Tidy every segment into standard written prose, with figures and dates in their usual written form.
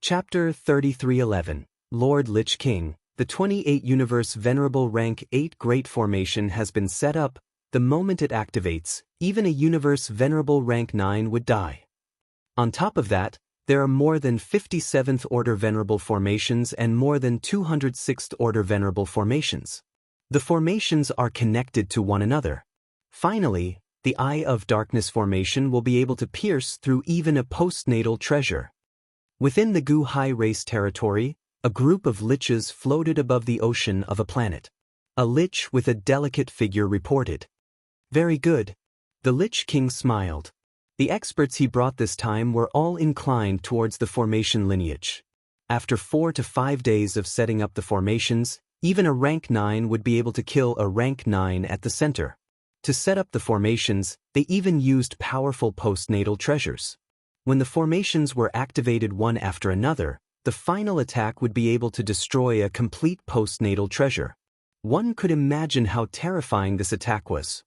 Chapter 3311, Lord Lich King. The 28-universe Venerable Rank 8 Great Formation has been set up. The moment it activates, even a universe Venerable Rank 9 would die. On top of that, there are more than 57th Order Venerable Formations and more than 206th Order Venerable Formations. The formations are connected to one another. Finally, the Eye of Darkness formation will be able to pierce through even a postnatal treasure. Within the Gu Hai race territory, a group of liches floated above the ocean of a planet. A lich with a delicate figure reported. Very good. The Lich King smiled. The experts he brought this time were all inclined towards the formation lineage. After 4 to 5 days of setting up the formations, even a rank 9 would be able to kill a rank 9 at the center. To set up the formations, they even used powerful postnatal treasures. When the formations were activated one after another, the final attack would be able to destroy a complete postnatal treasure. One could imagine how terrifying this attack was.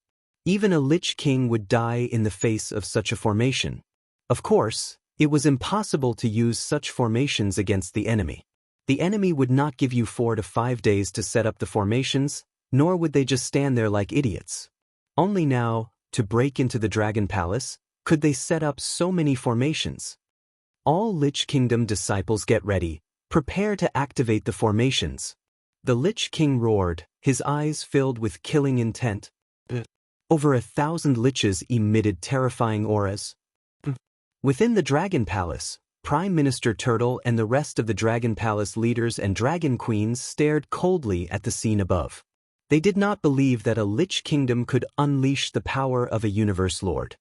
Even a Lich King would die in the face of such a formation. Of course, it was impossible to use such formations against the enemy. The enemy would not give you 4 to 5 days to set up the formations, nor would they just stand there like idiots. Only now, to break into the Dragon Palace, could they set up so many formations. All Lich Kingdom disciples get ready, prepare to activate the formations. The Lich King roared, his eyes filled with killing intent. Over 1,000 liches emitted terrifying auras. Within the Dragon Palace, Prime Minister Turtle and the rest of the Dragon Palace leaders and Dragon Queens stared coldly at the scene above. They did not believe that a Lich Kingdom could unleash the power of a Universe Lord.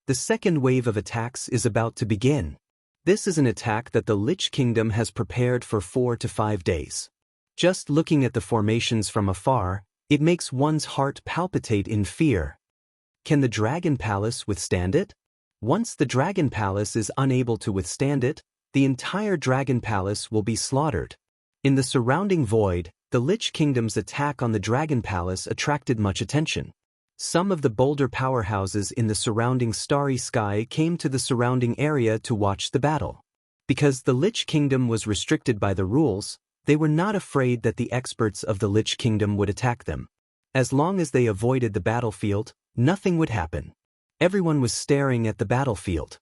The second wave of attacks is about to begin. This is an attack that the Lich Kingdom has prepared for 4 to 5 days. Just looking at the formations from afar, it makes one's heart palpitate in fear. Can the Dragon Palace withstand it? Once the Dragon Palace is unable to withstand it, the entire Dragon Palace will be slaughtered. In the surrounding void, the Lich Kingdom's attack on the Dragon Palace attracted much attention. Some of the boulder powerhouses in the surrounding starry sky came to the surrounding area to watch the battle. Because the Lich Kingdom was restricted by the rules, they were not afraid that the experts of the Lich Kingdom would attack them. As long as they avoided the battlefield, nothing would happen. Everyone was staring at the battlefield.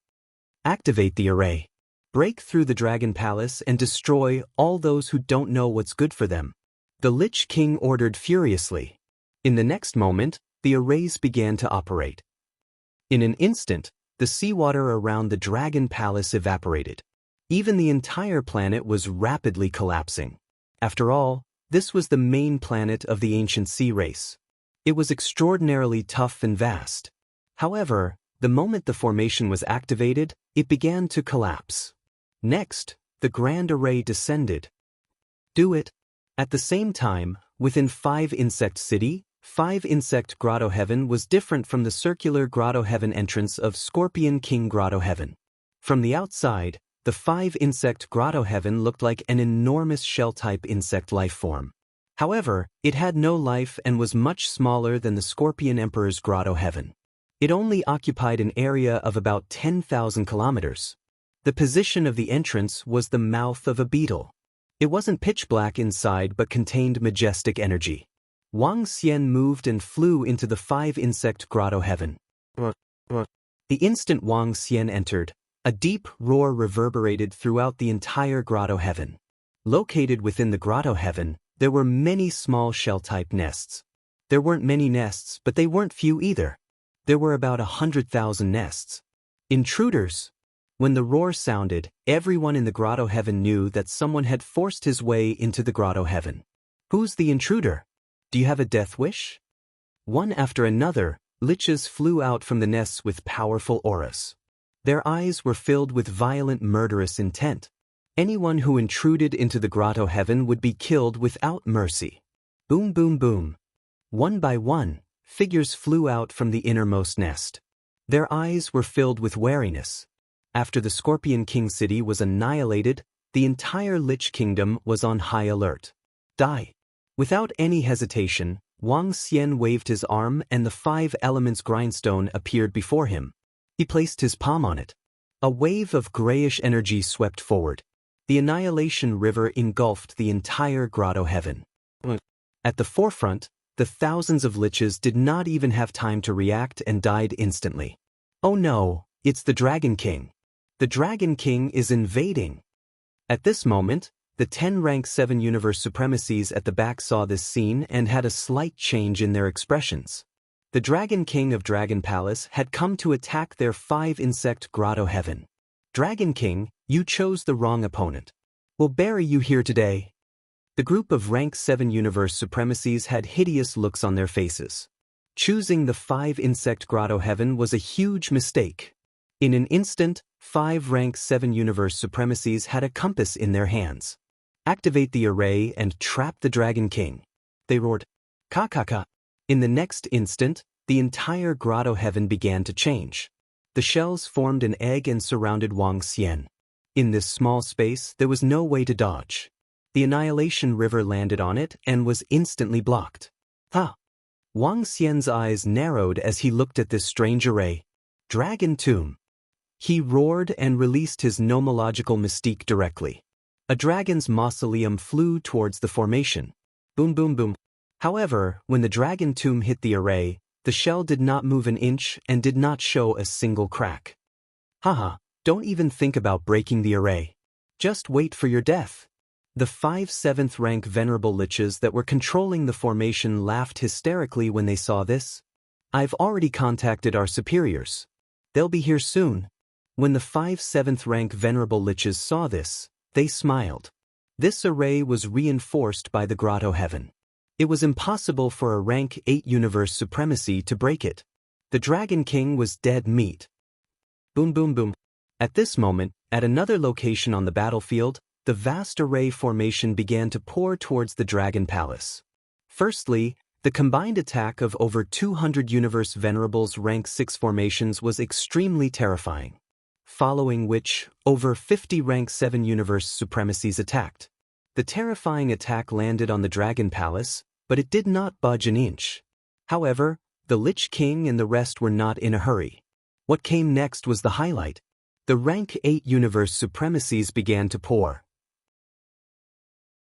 Activate the array. Break through the Dragon Palace and destroy all those who don't know what's good for them. The Lich King ordered furiously. In the next moment, the arrays began to operate. In an instant, the seawater around the Dragon Palace evaporated. Even the entire planet was rapidly collapsing. After all, this was the main planet of the ancient sea race. It was extraordinarily tough and vast. However, the moment the formation was activated, it began to collapse. Next, the Grand Array descended. Do it. At the same time, within 5 Insect City, 5 Insect Grotto Heaven was different from the circular Grotto Heaven entrance of Scorpion King Grotto Heaven. From the outside, the 5 Insect Grotto Heaven looked like an enormous shell-type insect life form. However, it had no life and was much smaller than the Scorpion Emperor's Grotto Heaven. It only occupied an area of about 10,000 kilometers. The position of the entrance was the mouth of a beetle. It wasn't pitch black inside but contained majestic energy. Wang Xian moved and flew into the 5 Insect Grotto Heaven. The instant Wang Xian entered, a deep roar reverberated throughout the entire Grotto Heaven. Located within the Grotto Heaven, there were many small shell-type nests. There weren't many nests, but they weren't few either. There were about 100,000 nests. Intruders! When the roar sounded, everyone in the Grotto Heaven knew that someone had forced his way into the Grotto Heaven. Who's the intruder? Do you have a death wish? One after another, liches flew out from the nests with powerful auras. Their eyes were filled with violent murderous intent. Anyone who intruded into the Grotto Heaven would be killed without mercy. Boom boom boom. One by one, figures flew out from the innermost nest. Their eyes were filled with wariness. After the Scorpion King City was annihilated, the entire Lich Kingdom was on high alert. Die. Without any hesitation, Wang Xian waved his arm and the 5 elements grindstone appeared before him. He placed his palm on it. A wave of grayish energy swept forward. The Annihilation River engulfed the entire grotto heaven. At the forefront, the thousands of liches did not even have time to react and died instantly. Oh no, it's the Dragon King. The Dragon King is invading. At this moment, the 10 rank 7 universe supremacies at the back saw this scene and had a slight change in their expressions. The Dragon King of Dragon Palace had come to attack their 5 insect grotto heaven. Dragon King, you chose the wrong opponent. We'll bury you here today. The group of rank 7 universe supremacies had hideous looks on their faces. Choosing the 5 insect grotto heaven was a huge mistake. In an instant, 5 rank 7 universe supremacies had a compass in their hands. Activate the array and trap the Dragon King. They roared, "Ka-ka-ka." In the next instant, the entire grotto heaven began to change. The shells formed an egg and surrounded Wang Xian. In this small space, there was no way to dodge. The Annihilation River landed on it and was instantly blocked. Ha! Wang Xian's eyes narrowed as he looked at this strange array. Dragon Tomb. He roared and released his nomological mystique directly. A dragon's mausoleum flew towards the formation. Boom boom boom. However, when the Dragon Tomb hit the array, the shell did not move an inch and did not show a single crack. Haha, don't even think about breaking the array. Just wait for your death. The 5 7th rank venerable liches that were controlling the formation laughed hysterically when they saw this. I've already contacted our superiors. They'll be here soon. When the 5 7th rank venerable liches saw this, they smiled. This array was reinforced by the grotto heaven. It was impossible for a rank 8 universe supremacy to break it. The Dragon King was dead meat. Boom boom boom. At this moment, at another location on the battlefield, the vast array formation began to pour towards the Dragon Palace. Firstly, the combined attack of over 200 universe venerables rank 6 formations was extremely terrifying. Following which, over 50 rank 7 universe supremacies attacked. The terrifying attack landed on the Dragon Palace, but it did not budge an inch. However, the Lich King and the rest were not in a hurry. What came next was the highlight. The rank 8 universe supremacies began to pour.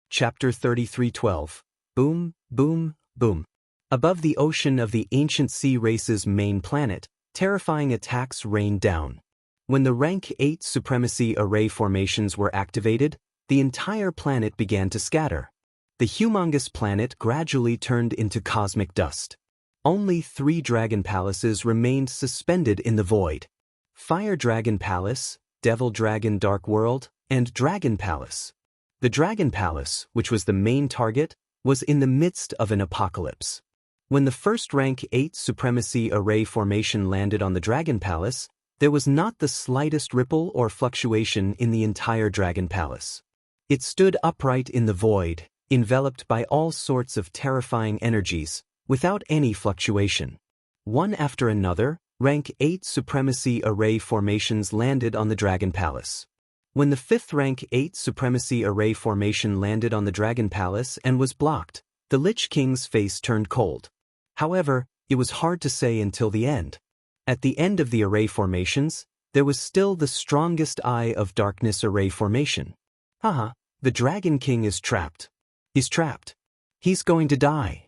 Chapter 33:12. Boom, boom, boom. Above the ocean of the ancient sea race's main planet, terrifying attacks rained down. When the rank 8 supremacy array formations were activated, the entire planet began to scatter. The humongous planet gradually turned into cosmic dust. Only 3 dragon palaces remained suspended in the void. Fire Dragon Palace, Devil Dragon Dark World, and Dragon Palace. The Dragon Palace, which was the main target, was in the midst of an apocalypse. When the first rank 8 supremacy array formation landed on the Dragon Palace, there was not the slightest ripple or fluctuation in the entire Dragon Palace. It stood upright in the void, enveloped by all sorts of terrifying energies, without any fluctuation. One after another, rank 8 supremacy array formations landed on the Dragon Palace. When the 5th rank 8 supremacy array formation landed on the Dragon Palace and was blocked, the Lich King's face turned cold. However, it was hard to say until the end. At the end of the array formations, there was still the strongest Eye of Darkness array formation. Haha, the Dragon King is trapped. He's trapped. He's going to die.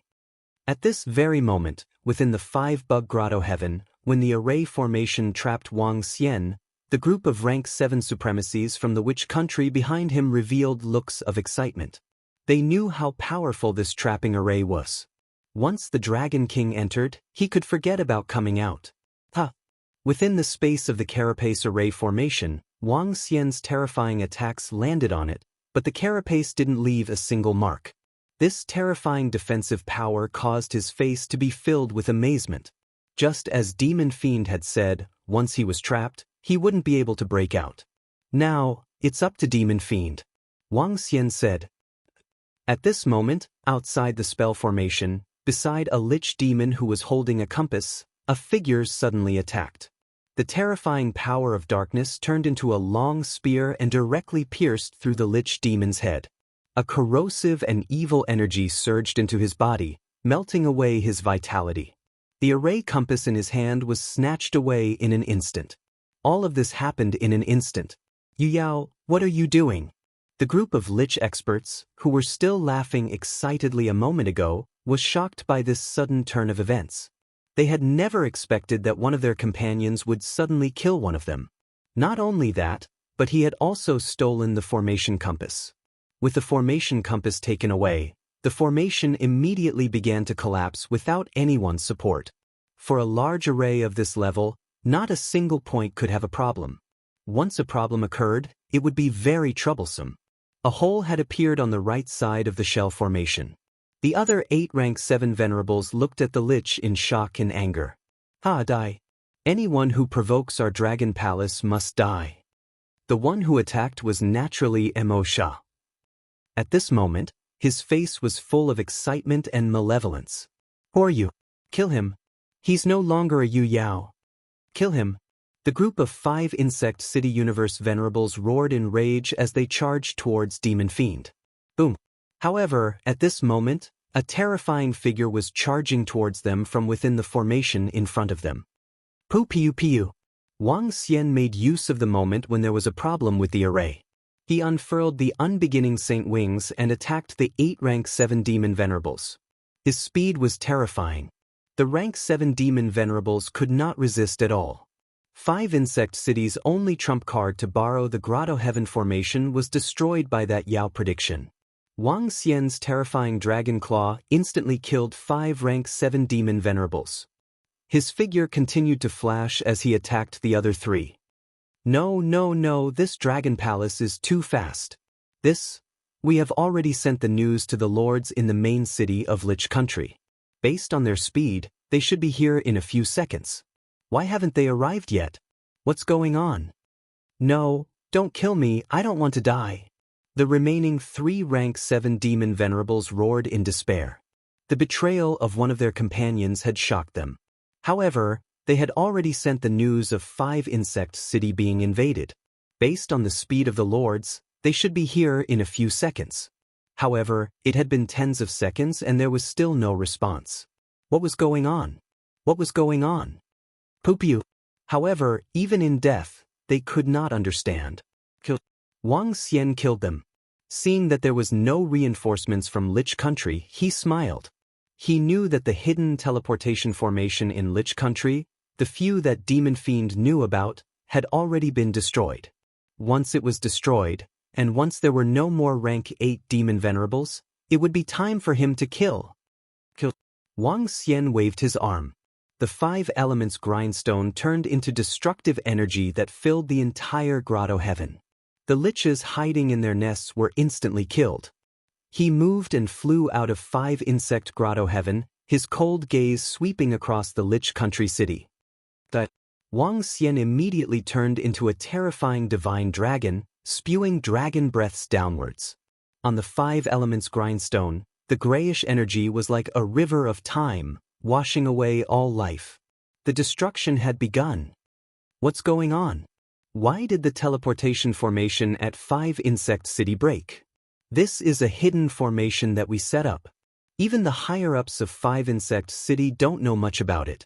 At this very moment, within the 5 bug grotto heaven, when the array formation trapped Wang Xian, the group of rank 7 supremacies from the witch country behind him revealed looks of excitement. They knew how powerful this trapping array was. Once the Dragon King entered, he could forget about coming out. Within the space of the carapace array formation, Wang Xian's terrifying attacks landed on it, but the carapace didn't leave a single mark. This terrifying defensive power caused his face to be filled with amazement. Just as Demon Fiend had said, once he was trapped, he wouldn't be able to break out. Now, it's up to Demon Fiend, Wang Xian said. At this moment, outside the spell formation, beside a lich demon who was holding a compass, a figure suddenly attacked. The terrifying power of darkness turned into a long spear and directly pierced through the lich demon's head. A corrosive and evil energy surged into his body, melting away his vitality. The array compass in his hand was snatched away in an instant. All of this happened in an instant. Yu Yao, what are you doing? The group of Lich experts, who were still laughing excitedly a moment ago, was shocked by this sudden turn of events. They had never expected that one of their companions would suddenly kill one of them. Not only that, but he had also stolen the formation compass. With the formation compass taken away, the formation immediately began to collapse without anyone's support. For a large array of this level, not a single point could have a problem. Once a problem occurred, it would be very troublesome. A hole had appeared on the right side of the shell formation. The other 8 rank 7 venerables looked at the Lich in shock and anger. Die. Anyone who provokes our dragon palace must die. The one who attacked was naturally Mo Sha. At this moment, his face was full of excitement and malevolence. Who are you? Kill him. He's no longer a Yu Yao. Kill him. The group of 5 Insect City Universe venerables roared in rage as they charged towards Demon Fiend. Boom. However, at this moment, a terrifying figure was charging towards them from within the formation in front of them. Piu. Wang Xian made use of the moment when there was a problem with the array. He unfurled the unbeginning Saint Wings and attacked the 8 rank 7 Demon Venerables. His speed was terrifying. The rank 7 Demon Venerables could not resist at all. 5 Insect City's only trump card to borrow the Grotto Heaven formation was destroyed by that Yao prediction. Wang Xian's terrifying Dragon Claw instantly killed 5 rank 7 Demon Venerables. His figure continued to flash as he attacked the other 3. No, this Dragon Palace is too fast. We have already sent the news to the lords in the main city of Lich Country. Based on their speed, they should be here in a few seconds. Why haven't they arrived yet? What's going on? No, don't kill me, I don't want to die. The remaining 3 rank 7 Demon Venerables roared in despair. The betrayal of one of their companions had shocked them. However, they had already sent the news of 5 Insect City being invaded. Based on the speed of the lords, they should be here in a few seconds. However, it had been tens of seconds and there was still no response. What was going on? Piu. However, even in death, they could not understand. Wang Xian killed them. Seeing that there was no reinforcements from Lich Country, he smiled. He knew that the hidden teleportation formation in Lich Country, the few that Demon Fiend knew about, had already been destroyed. Once it was destroyed, and once there were no more rank 8 Demon Venerables, it would be time for him to kill. Wang Xian waved his arm. The 5 elements grindstone turned into destructive energy that filled the entire Grotto Heaven. The Liches hiding in their nests were instantly killed. He moved and flew out of 5 Insect Grotto Heaven, his cold gaze sweeping across the Lich Country city. Wang Xian immediately turned into a terrifying divine dragon, spewing dragon breaths downwards. On the 5 elements grindstone, the grayish energy was like a river of time, washing away all life. The destruction had begun. What's going on? Why did the teleportation formation at 5 Insect City break? This is a hidden formation that we set up. Even the higher-ups of 5 Insect City don't know much about it.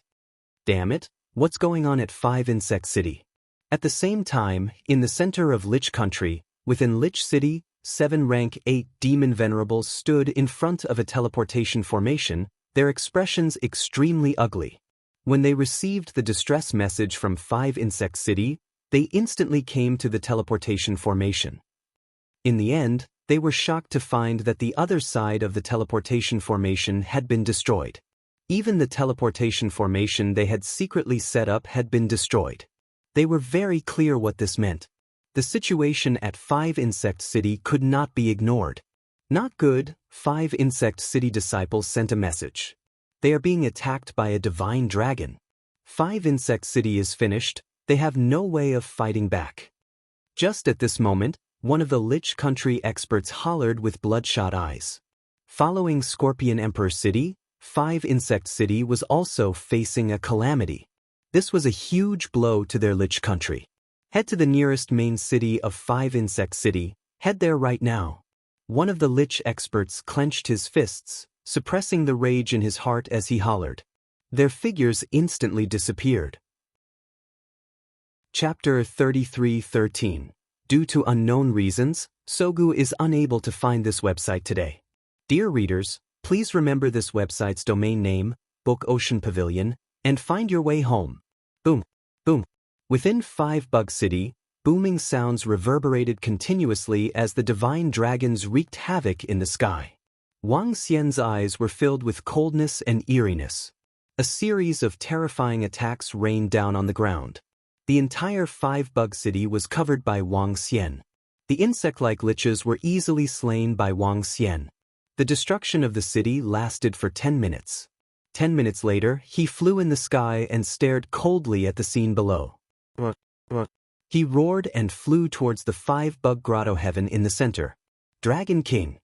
Damn it, what's going on at 5 Insect City? At the same time, in the center of Lich Country, within Lich City, 7 rank 8 Demon Venerables stood in front of a teleportation formation, their expressions extremely ugly. When they received the distress message from 5 Insect City, they instantly came to the teleportation formation. In the end, they were shocked to find that the other side of the teleportation formation had been destroyed. Even the teleportation formation they had secretly set up had been destroyed. They were very clear what this meant. The situation at 5 Insect City could not be ignored. Not good, 5 Insect City disciples sent a message. They are being attacked by a divine dragon. 5 Insect City is finished, they have no way of fighting back. Just at this moment, one of the Lich Country experts hollered with bloodshot eyes. Following Scorpion Emperor City, 5 Insect City was also facing a calamity. This was a huge blow to their Lich Country. Head to the nearest main city of 5 Insect City, head there right now. One of the Lich experts clenched his fists, suppressing the rage in his heart as he hollered. Their figures instantly disappeared. Chapter 33:13. Due to unknown reasons, Sogu is unable to find this website today. Dear readers, please remember this website's domain name, Book Ocean Pavilion, and find your way home. Boom, boom. Within 5 Bug City, booming sounds reverberated continuously as the divine dragons wreaked havoc in the sky. Wang Xian's eyes were filled with coldness and eeriness. A series of terrifying attacks rained down on the ground. The entire 5 Bug City was covered by Wang Xian. The insect-like liches were easily slain by Wang Xian. The destruction of the city lasted for 10 minutes. 10 minutes later, he flew in the sky and stared coldly at the scene below. He roared and flew towards the 5 Bug Grotto Heaven in the center. Dragon King.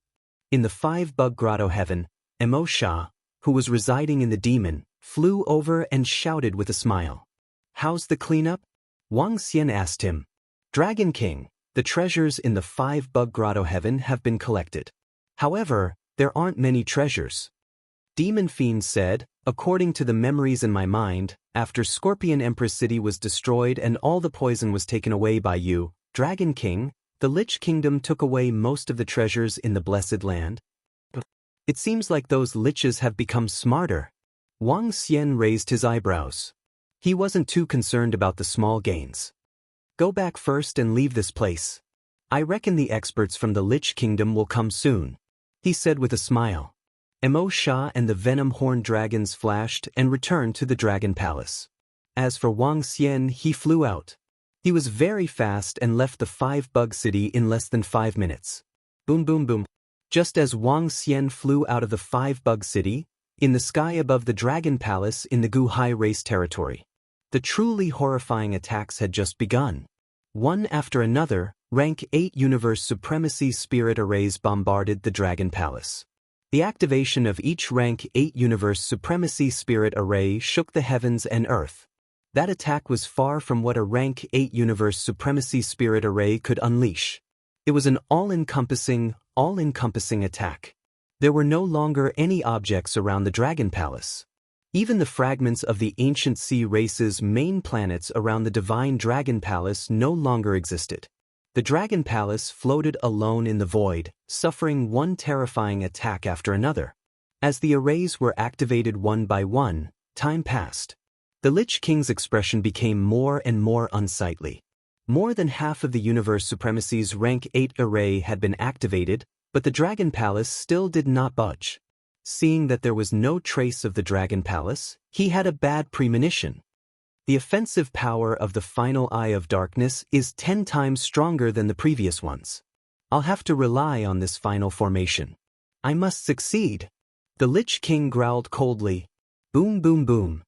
In the 5 Bug Grotto Heaven, Emo Sha, who was residing in the demon, flew over and shouted with a smile. How's the cleanup? Wang Xian asked him. Dragon King, the treasures in the 5 Bug Grotto Heaven have been collected. However, there aren't many treasures. Demon Fiend said, according to the memories in my mind, after Scorpion Empress City was destroyed and all the poison was taken away by you, Dragon King, the Lich Kingdom took away most of the treasures in the Blessed Land. It seems like those liches have become smarter. Wang Xian raised his eyebrows. He wasn't too concerned about the small gains. Go back first and leave this place. I reckon the experts from the Lich Kingdom will come soon, he said with a smile. Emo Sha and the Venom Horn Dragons flashed and returned to the Dragon Palace. As for Wang Xian, he flew out. He was very fast and left the 5 Bug City in less than 5 minutes. Boom boom boom. Just as Wang Xian flew out of the 5 Bug City, in the sky above the Dragon Palace in the Gu Hai race territory, the truly horrifying attacks had just begun. One after another, Rank 8 Universe Supremacy Spirit Arrays bombarded the Dragon Palace. The activation of each Rank 8 Universe Supremacy Spirit Array shook the heavens and earth. That attack was far from what a Rank 8 Universe Supremacy Spirit Array could unleash. It was an all-encompassing attack. There were no longer any objects around the Dragon Palace. Even the fragments of the ancient sea race's main planets around the Divine Dragon Palace no longer existed. The Dragon Palace floated alone in the void, suffering one terrifying attack after another. As the arrays were activated one by one, time passed. The Lich King's expression became more and more unsightly. More than half of the Universe Supremacy's Rank 8 array had been activated, but the Dragon Palace still did not budge. Seeing that there was no trace of the Dragon Palace, he had a bad premonition. The offensive power of the final Eye of Darkness is 10 times stronger than the previous ones. I'll have to rely on this final formation. I must succeed. The Lich King growled coldly. Boom boom boom.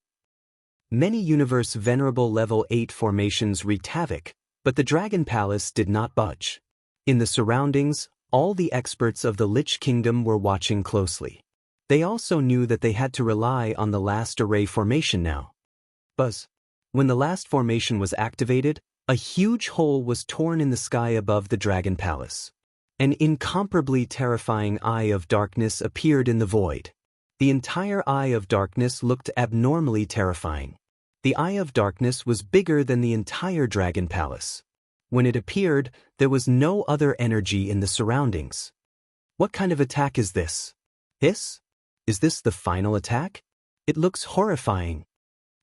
Many Universe Venerable Level 8 formations wreaked havoc, but the Dragon Palace did not budge. In the surroundings, all the experts of the Lich Kingdom were watching closely. They also knew that they had to rely on the last array formation now. Buzz. When the last formation was activated, a huge hole was torn in the sky above the Dragon Palace. An incomparably terrifying Eye of Darkness appeared in the void. The entire Eye of Darkness looked abnormally terrifying. The Eye of Darkness was bigger than the entire Dragon Palace. When it appeared, there was no other energy in the surroundings. What kind of attack is this? Hiss? Is this the final attack? It looks horrifying.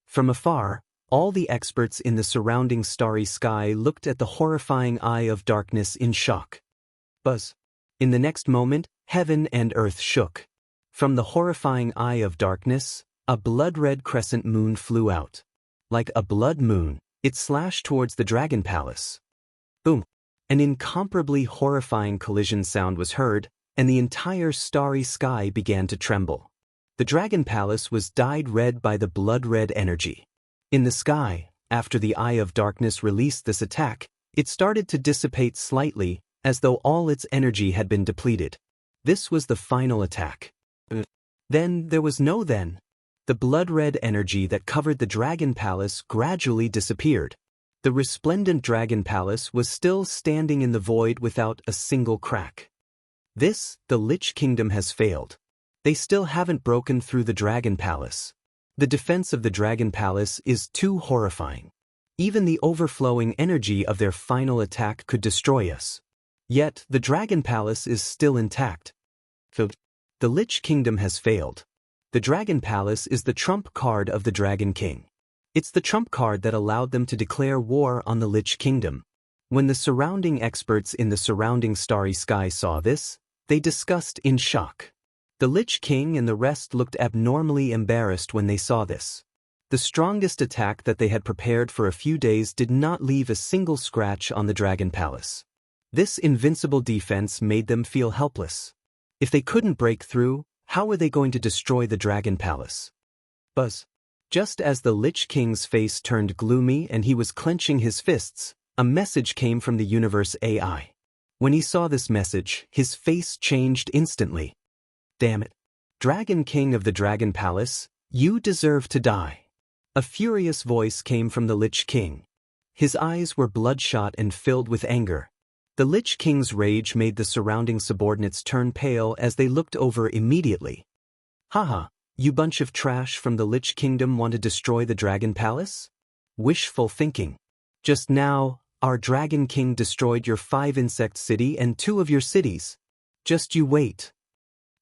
From afar, all the experts in the surrounding starry sky looked at the horrifying Eye of Darkness in shock. Buzz. In the next moment, heaven and earth shook. From the horrifying Eye of Darkness, a blood-red crescent moon flew out. Like a blood moon, it slashed towards the Dragon Palace. Boom! An incomparably horrifying collision sound was heard, and the entire starry sky began to tremble. The Dragon Palace was dyed red by the blood-red energy. In the sky, after the Eye of Darkness released this attack, it started to dissipate slightly, as though all its energy had been depleted. This was the final attack. Then there was no then. The blood-red energy that covered the Dragon Palace gradually disappeared. The resplendent Dragon Palace was still standing in the void without a single crack. The Lich Kingdom has failed. They still haven't broken through the Dragon Palace. The defense of the Dragon Palace is too horrifying. Even the overflowing energy of their final attack could destroy us. Yet, the Dragon Palace is still intact. The Lich Kingdom has failed. The Dragon Palace is the trump card of the Dragon King. It's the trump card that allowed them to declare war on the Lich Kingdom. When the surrounding experts in the surrounding starry sky saw this, they discussed in shock. The Lich King and the rest looked abnormally embarrassed when they saw this. The strongest attack that they had prepared for a few days did not leave a single scratch on the Dragon Palace. This invincible defense made them feel helpless. If they couldn't break through, how were they going to destroy the Dragon Palace? Buzz. Just as the Lich King's face turned gloomy and he was clenching his fists, a message came from the universe AI. When he saw this message, his face changed instantly. Damn it. Dragon King of the Dragon Palace, you deserve to die. A furious voice came from the Lich King. His eyes were bloodshot and filled with anger. The Lich King's rage made the surrounding subordinates turn pale as they looked over immediately. Haha, you bunch of trash from the Lich Kingdom want to destroy the Dragon Palace? Wishful thinking. Just now, our Dragon King destroyed your 5-insect city and 2 of your cities. Just you wait.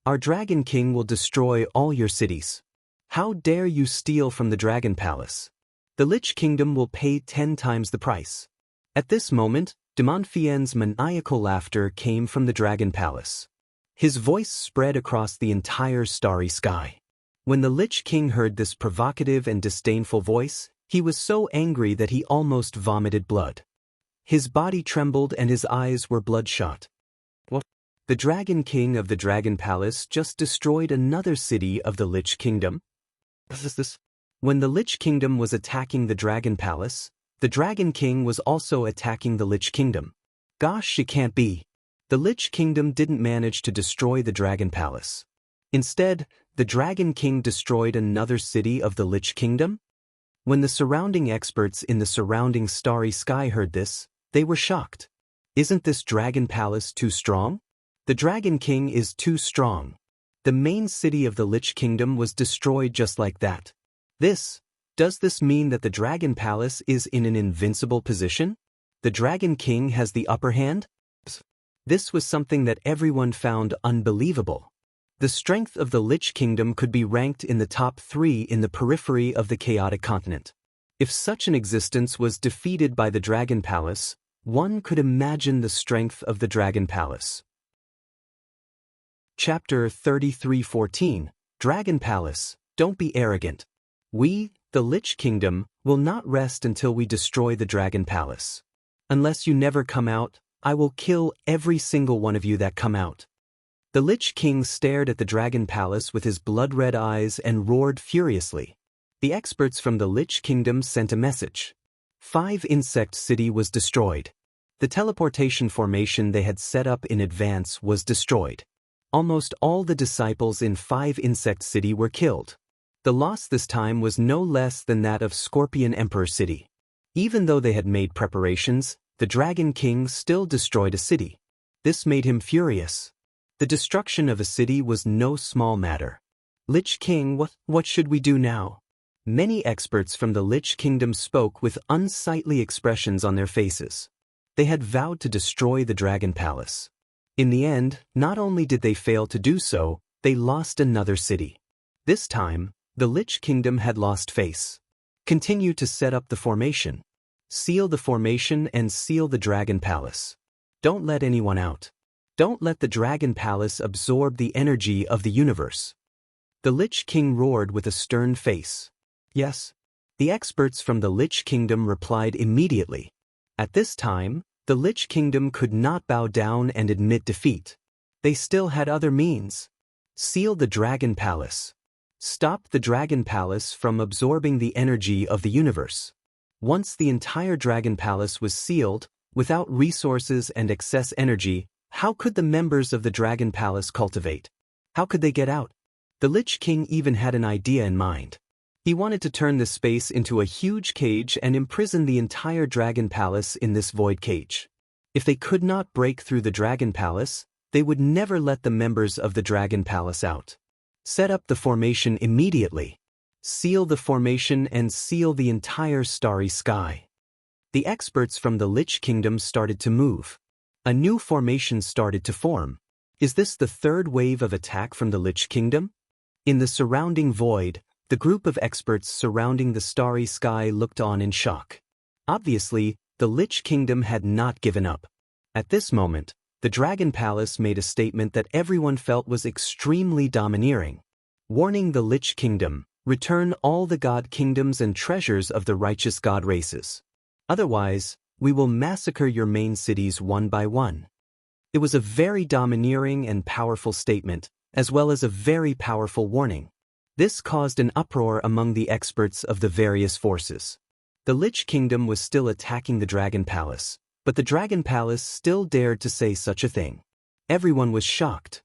Our Dragon King will destroy all your cities. How dare you steal from the Dragon Palace? The Lich Kingdom will pay 10 times the price. At this moment, Demonfien's maniacal laughter came from the Dragon Palace. His voice spread across the entire starry sky. When the Lich King heard this provocative and disdainful voice, he was so angry that he almost vomited blood. His body trembled and his eyes were bloodshot. What? The Dragon King of the Dragon Palace just destroyed another city of the Lich Kingdom? When the Lich Kingdom was attacking the Dragon Palace, the Dragon King was also attacking the Lich Kingdom. Gosh, it can't be. The Lich Kingdom didn't manage to destroy the Dragon Palace. Instead, the Dragon King destroyed another city of the Lich Kingdom? When the surrounding experts in the surrounding starry sky heard this, they were shocked. Isn't this Dragon Palace too strong? The Dragon King is too strong. The main city of the Lich Kingdom was destroyed just like that. Does this mean that the Dragon Palace is in an invincible position? The Dragon King has the upper hand? This was something that everyone found unbelievable. The strength of the Lich Kingdom could be ranked in the top 3 in the periphery of the chaotic continent. If such an existence was defeated by the Dragon Palace, one could imagine the strength of the Dragon Palace. Chapter 33:14, Dragon Palace, don't be arrogant. We, the Lich Kingdom, will not rest until we destroy the Dragon Palace. Unless you never come out, I will kill every single one of you that come out. The Lich King stared at the Dragon Palace with his blood-red eyes and roared furiously. The experts from the Lich Kingdom sent a message. 5-insect city was destroyed. The teleportation formation they had set up in advance was destroyed. Almost all the disciples in 5-insect city were killed. The loss this time was no less than that of Scorpion Emperor City. Even though they had made preparations, the Dragon King still destroyed a city. This made him furious. The destruction of a city was no small matter. Lich King, what should we do now? Many experts from the Lich Kingdom spoke with unsightly expressions on their faces. They had vowed to destroy the Dragon Palace. In the end, not only did they fail to do so, they lost another city. This time, the Lich Kingdom had lost face. Continue to set up the formation. Seal the formation and seal the Dragon Palace. Don't let anyone out. Don't let the Dragon Palace absorb the energy of the universe. The Lich King roared with a stern face. Yes. The experts from the Lich Kingdom replied immediately. At this time, the Lich Kingdom could not bow down and admit defeat. They still had other means. Seal the Dragon Palace. Stop the Dragon Palace from absorbing the energy of the universe. Once the entire Dragon Palace was sealed, without resources and excess energy, how could the members of the Dragon Palace cultivate? How could they get out? The Lich King even had an idea in mind. He wanted to turn this space into a huge cage and imprison the entire Dragon Palace in this void cage. If they could not break through the Dragon Palace, they would never let the members of the Dragon Palace out. Set up the formation immediately. Seal the formation and seal the entire starry sky. the experts from the Lich Kingdom started to move. A new formation started to form. Is this the third wave of attack from the Lich Kingdom? In the surrounding void, the group of experts surrounding the starry sky looked on in shock. Obviously, the Lich Kingdom had not given up. At this moment, the Dragon Palace made a statement that everyone felt was extremely domineering. Warning the Lich Kingdom, return all the god kingdoms and treasures of the righteous god races. Otherwise, we will massacre your main cities one by one. It was a very domineering and powerful statement, as well as a very powerful warning. This caused an uproar among the experts of the various forces. The Lich Kingdom was still attacking the Dragon Palace, but the Dragon Palace still dared to say such a thing. Everyone was shocked.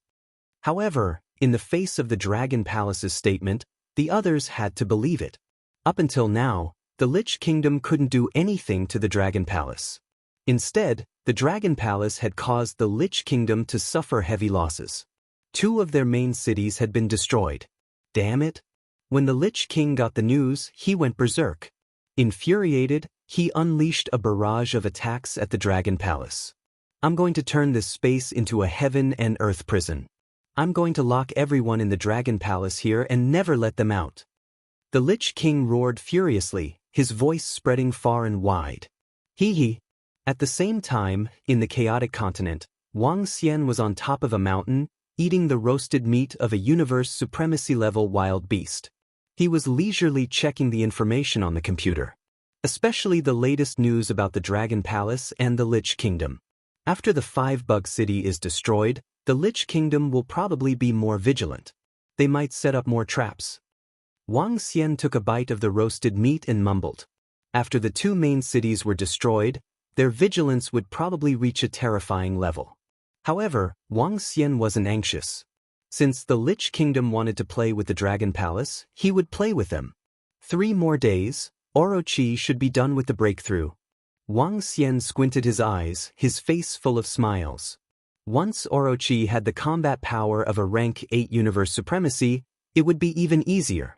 However, in the face of the Dragon Palace's statement, the others had to believe it. Up until now, the Lich Kingdom couldn't do anything to the Dragon Palace. Instead, the Dragon Palace had caused the Lich Kingdom to suffer heavy losses. 2 of their main cities had been destroyed. Damn it! When the Lich King got the news, he went berserk. Infuriated, he unleashed a barrage of attacks at the Dragon Palace. I'm going to turn this space into a heaven and earth prison. I'm going to lock everyone in the Dragon Palace here and never let them out. The Lich King roared furiously, his voice spreading far and wide. Hee. At the same time, in the chaotic continent, Wang Xian was on top of a mountain, eating the roasted meat of a universe supremacy-level wild beast. He was leisurely checking the information on the computer, especially the latest news about the Dragon Palace and the Lich Kingdom. After the 5-bug city is destroyed, the Lich Kingdom will probably be more vigilant. They might set up more traps. Wang Xian took a bite of the roasted meat and mumbled. After the 2 main cities were destroyed, their vigilance would probably reach a terrifying level. However, Wang Xian wasn't anxious. Since the Lich Kingdom wanted to play with the Dragon Palace, he would play with them. 3 more days, Orochi should be done with the breakthrough. Wang Xian squinted his eyes, his face full of smiles. Once Orochi had the combat power of a rank 8 universe supremacy, it would be even easier.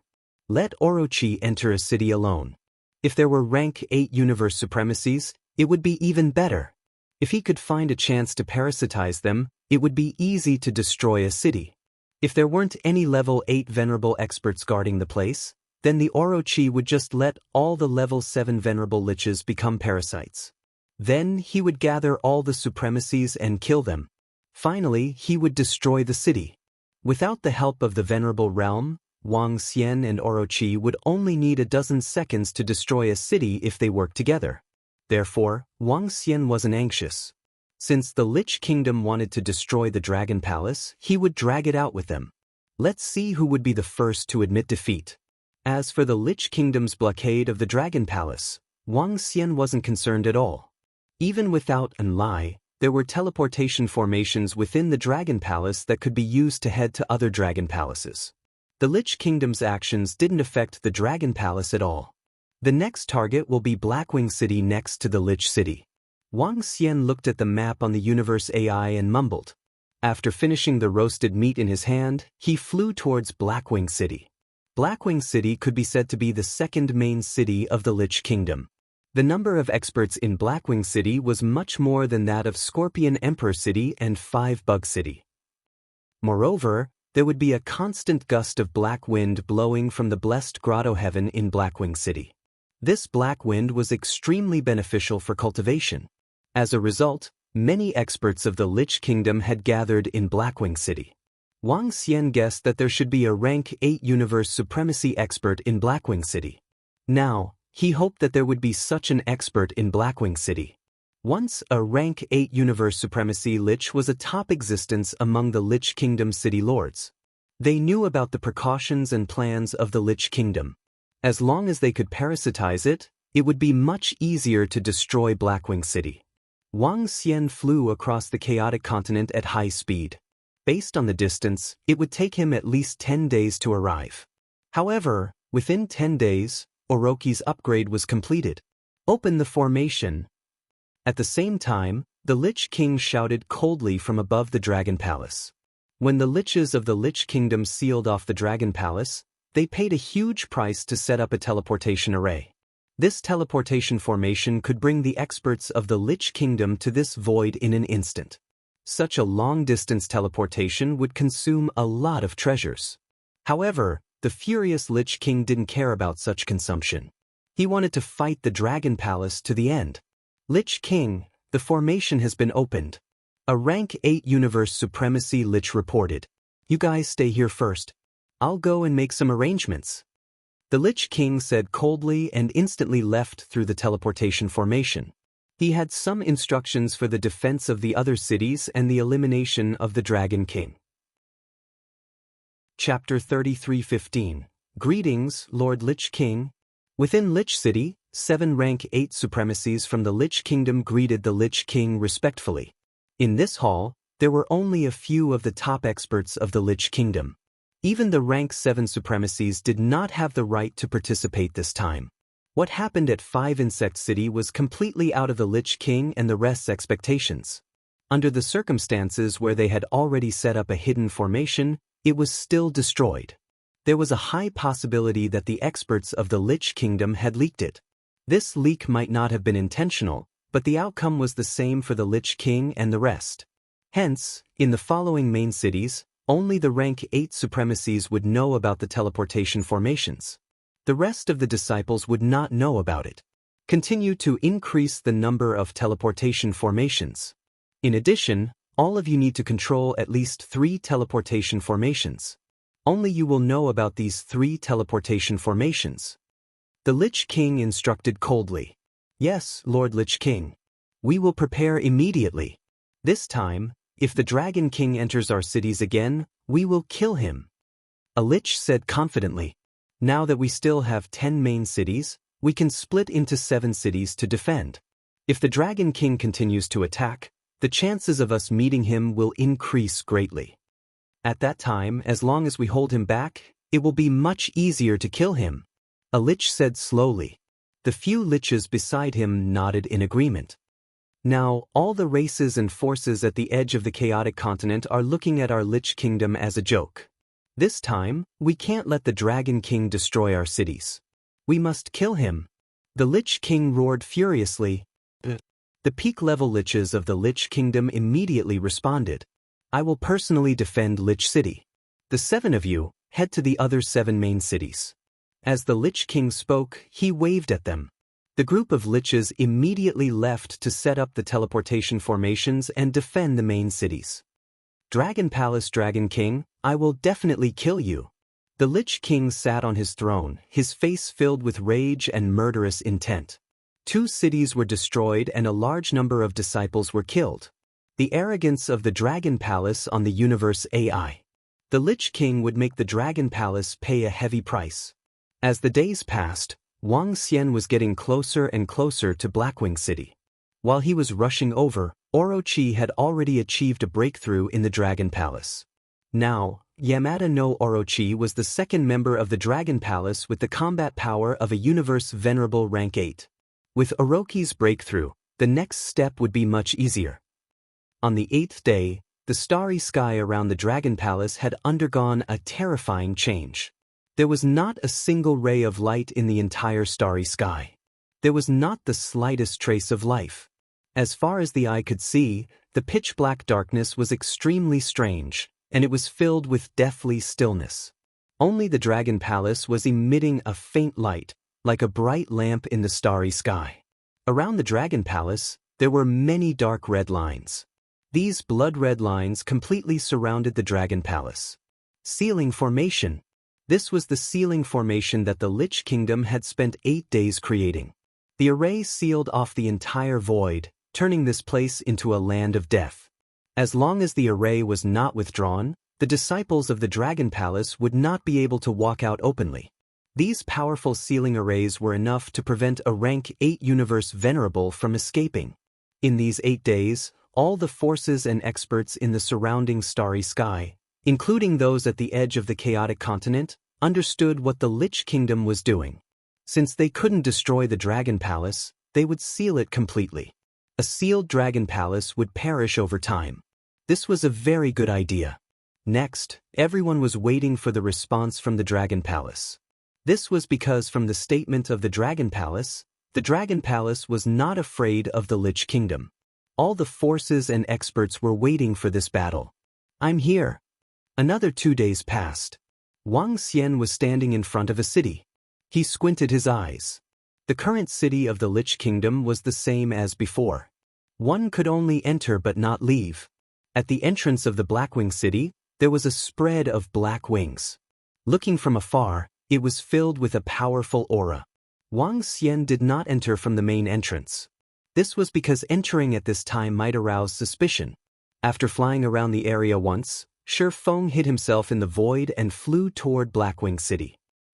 Let Orochi enter a city alone. If there were rank 8 universe supremacies, it would be even better. If he could find a chance to parasitize them, it would be easy to destroy a city. If there weren't any level 8 venerable experts guarding the place, then the Orochi would just let all the level 7 venerable liches become parasites. Then he would gather all the supremacies and kill them. Finally, he would destroy the city. Without the help of the venerable realm, Wang Xian and Orochi would only need a dozen seconds to destroy a city if they worked together. Therefore, Wang Xian wasn't anxious. Since the Lich Kingdom wanted to destroy the Dragon Palace, he would drag it out with them. Let's see who would be the first to admit defeat. As for the Lich Kingdom's blockade of the Dragon Palace, Wang Xian wasn't concerned at all. Even without an lie, there were teleportation formations within the Dragon Palace that could be used to head to other Dragon Palaces. The Lich Kingdom's actions didn't affect the Dragon Palace at all. The next target will be Blackwing City next to the Lich City. Wang Xian looked at the map on the Universe AI and mumbled. After finishing the roasted meat in his hand, he flew towards Blackwing City. Blackwing City could be said to be the 2nd main city of the Lich Kingdom. The number of experts in Blackwing City was much more than that of Scorpion Emperor City and 5-bug City. Moreover, there would be a constant gust of black wind blowing from the blessed grotto heaven in Blackwing City. This black wind was extremely beneficial for cultivation. As a result, many experts of the Lich Kingdom had gathered in Blackwing City. Wang Xian guessed that there should be a rank 8 universe supremacy expert in Blackwing City. Now, he hoped that there would be such an expert in Blackwing City. Once a rank 8 universe supremacy Lich was a top existence among the Lich Kingdom city lords. They knew about the precautions and plans of the Lich Kingdom. As long as they could parasitize it, it would be much easier to destroy Blackwing City. Wang Xian flew across the chaotic continent at high speed. Based on the distance, it would take him at least 10 days to arrive. However, within 10 days, Orochi's upgrade was completed. Open the formation. At the same time, the Lich King shouted coldly from above the Dragon Palace. When the Liches of the Lich Kingdom sealed off the Dragon Palace, they paid a huge price to set up a teleportation array. This teleportation formation could bring the experts of the Lich Kingdom to this void in an instant. Such a long-distance teleportation would consume a lot of treasures. However, the furious Lich King didn't care about such consumption. He wanted to fight the Dragon Palace to the end. Lich King, the formation has been opened. A rank 8 universe supremacy Lich reported. You guys stay here first. I'll go and make some arrangements. The Lich King said coldly and instantly left through the teleportation formation. He had some instructions for the defense of the other cities and the elimination of the Dragon King. Chapter 33:15. Greetings, Lord Lich King. Within Lich City, 7 rank 8 supremacies from the Lich Kingdom greeted the Lich King respectfully. In this hall, there were only a few of the top experts of the Lich Kingdom. Even the rank 7 supremacies did not have the right to participate this time. What happened at 5 Insect City was completely out of the Lich King and the rest's expectations. Under the circumstances where they had already set up a hidden formation, it was still destroyed. There was a high possibility that the experts of the Lich Kingdom had leaked it. This leak might not have been intentional, but the outcome was the same for the Lich King and the rest. Hence, in the following main cities, only the rank 8 supremacies would know about the teleportation formations. The rest of the disciples would not know about it. Continue to increase the number of teleportation formations. In addition, all of you need to control at least 3 teleportation formations. Only you will know about these 3 teleportation formations. The Lich King instructed coldly. Yes, Lord Lich King. We will prepare immediately. This time, if the Dragon King enters our cities again, we will kill him. A Lich said confidently. Now that we still have 10 main cities, we can split into 7 cities to defend. If the Dragon King continues to attack, the chances of us meeting him will increase greatly. At that time, as long as we hold him back, it will be much easier to kill him. A Lich said slowly. The few Liches beside him nodded in agreement. Now, all the races and forces at the edge of the chaotic continent are looking at our Lich Kingdom as a joke. This time, we can't let the Dragon King destroy our cities. We must kill him. The Lich King roared furiously. The peak-level Liches of the Lich Kingdom immediately responded. I will personally defend Lich City. The 7 of you, head to the other 7 main cities. As the Lich King spoke, he waved at them. The group of Liches immediately left to set up the teleportation formations and defend the main cities. Dragon Palace Dragon King, I will definitely kill you. The Lich King sat on his throne, his face filled with rage and murderous intent. 2 cities were destroyed and a large number of disciples were killed. The arrogance of the Dragon Palace on the universe AI. The Lich King would make the Dragon Palace pay a heavy price. As the days passed, Wang Xian was getting closer and closer to Blackwing City. While he was rushing over, Orochi had already achieved a breakthrough in the Dragon Palace. Now, Yamada no Orochi was the 2nd member of the Dragon Palace with the combat power of a universe venerable rank 8. With Orochi's breakthrough, the next step would be much easier. On the 8th day, the starry sky around the Dragon Palace had undergone a terrifying change. There was not a single ray of light in the entire starry sky. There was not the slightest trace of life. As far as the eye could see, the pitch-black darkness was extremely strange, and it was filled with deathly stillness. Only the Dragon Palace was emitting a faint light, like a bright lamp in the starry sky. Around the Dragon Palace, there were many dark red lines. These blood-red lines completely surrounded the Dragon Palace. Sealing formation. This was the sealing formation that the Lich Kingdom had spent 8 days creating. The array sealed off the entire void, turning this place into a land of death. As long as the array was not withdrawn, the disciples of the Dragon Palace would not be able to walk out openly. These powerful sealing arrays were enough to prevent a rank 8 universe venerable from escaping. In these 8 days, all the forces and experts in the surrounding starry sky, including those at the edge of the chaotic continent, understood what the Lich Kingdom was doing. Since they couldn't destroy the Dragon Palace, they would seal it completely. A sealed Dragon Palace would perish over time. This was a very good idea. Next, everyone was waiting for the response from the Dragon Palace. This was because from the statement of the Dragon Palace, The Dragon Palace was not afraid of the Lich Kingdom. All the forces and experts were waiting for this battle. I'm here. Another 2 days passed. Wang Xian was standing in front of a city. He squinted his eyes. The current city of the Lich Kingdom was the same as before. One could only enter but not leave. At the entrance of the Blackwing City, there was a spread of black wings. Looking from afar, it was filled with a powerful aura. Wang Xian did not enter from the main entrance. This was because entering at this time might arouse suspicion. After flying around the area once, Shi Feng hid himself in the void and flew toward Blackwing City.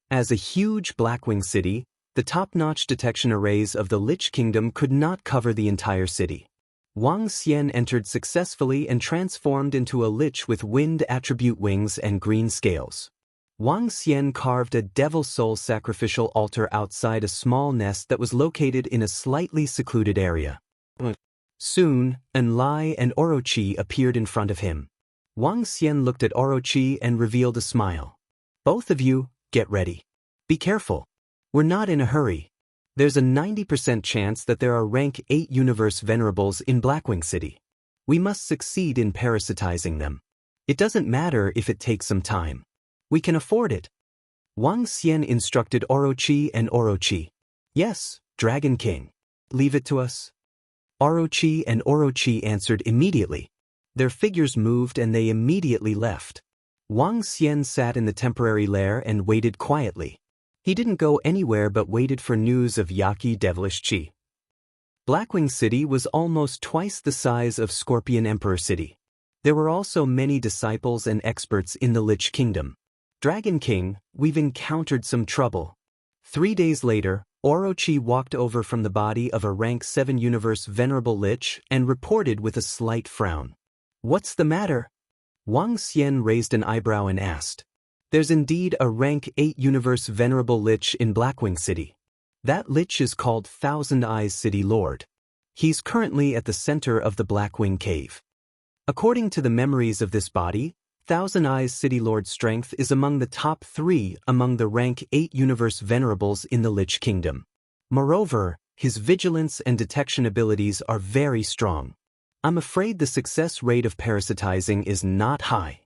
As a huge Blackwing City, the top-notch detection arrays of the Lich Kingdom could not cover the entire city. Wang Xian entered successfully and transformed into a lich with wind attribute wings and green scales. Wang Xian carved a devil soul sacrificial altar outside a small nest that was located in a slightly secluded area. Soon, Enlai and Orochi appeared in front of him. Wang Xian looked at Orochi and revealed a smile. Both of you, get ready. Be careful. We're not in a hurry. There's a 90% chance that there are rank 8 universe venerables in Blackwing City. We must succeed in parasitizing them. It doesn't matter if it takes some time. We can afford it. Wang Xian instructed Orochi and Orochi. Yes, Dragon King. Leave it to us. Orochi and Orochi answered immediately. Their figures moved and they immediately left. Wang Xian sat in the temporary lair and waited quietly. He didn't go anywhere but waited for news of Yaki Devilish Chi. Blackwing City was almost twice the size of Scorpion Emperor City. There were also many disciples and experts in the Lich Kingdom. Dragon King, we've encountered some trouble. 3 days later, Orochi walked over from the body of a rank 7 universe venerable lich and reported with a slight frown. What's the matter? Wang Xian raised an eyebrow and asked. There's indeed a rank 8 universe venerable lich in Blackwing City. That lich is called Thousand Eyes City Lord. He's currently at the center of the Blackwing Cave. According to the memories of this body, Thousand Eyes City Lord's strength is among the top 3 among the rank 8 universe venerables in the Lich Kingdom. Moreover, his vigilance and detection abilities are very strong. I'm afraid the success rate of parasitizing is not high.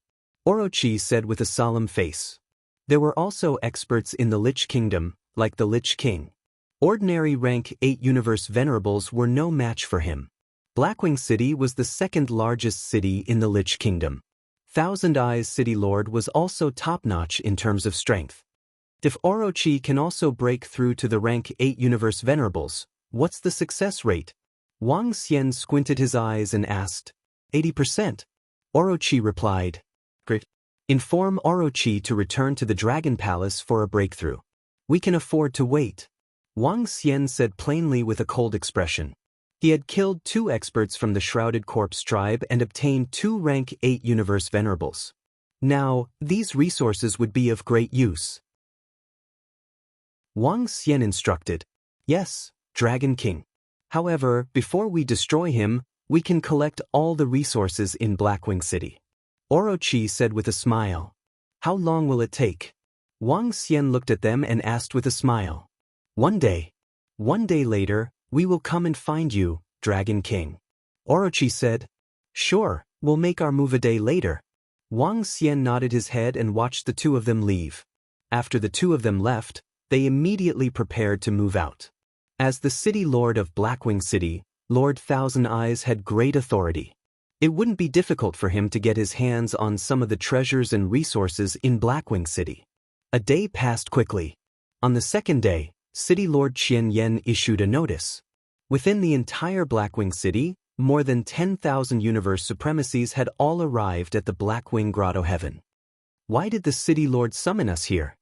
Orochi said with a solemn face. There were also experts in the Lich Kingdom, like the Lich King. Ordinary rank 8 universe venerables were no match for him. Blackwing City was the second largest city in the Lich Kingdom. Thousand Eyes City Lord was also top-notch in terms of strength. If Orochi can also break through to the rank 8 universe venerables, what's the success rate? Wang Xian squinted his eyes and asked. 80%. Orochi replied. Great. Inform Orochi to return to the Dragon Palace for a breakthrough. We can afford to wait. Wang Xian said plainly with a cold expression. He had killed 2 experts from the Shrouded Corpse tribe and obtained 2 rank 8 universe venerables. Now, these resources would be of great use. Wang Xian instructed. Yes, Dragon King. However, before we destroy him, we can collect all the resources in Blackwing City. Orochi said with a smile. How long will it take? Wang Xian looked at them and asked with a smile. 1 day. 1 day later, we will come and find you, Dragon King. Orochi said. Sure, we'll make our move a day later. Wang Xian nodded his head and watched the 2 of them leave. After the 2 of them left, they immediately prepared to move out. As the city lord of Blackwing City, Lord Thousand Eyes had great authority. It wouldn't be difficult for him to get his hands on some of the treasures and resources in Blackwing City. A day passed quickly. On the 2nd day, City Lord Qian Yen issued a notice. Within the entire Blackwing City, more than 10,000 universe supremacies had all arrived at the Blackwing Grotto Heaven. Why did the City Lord summon us here?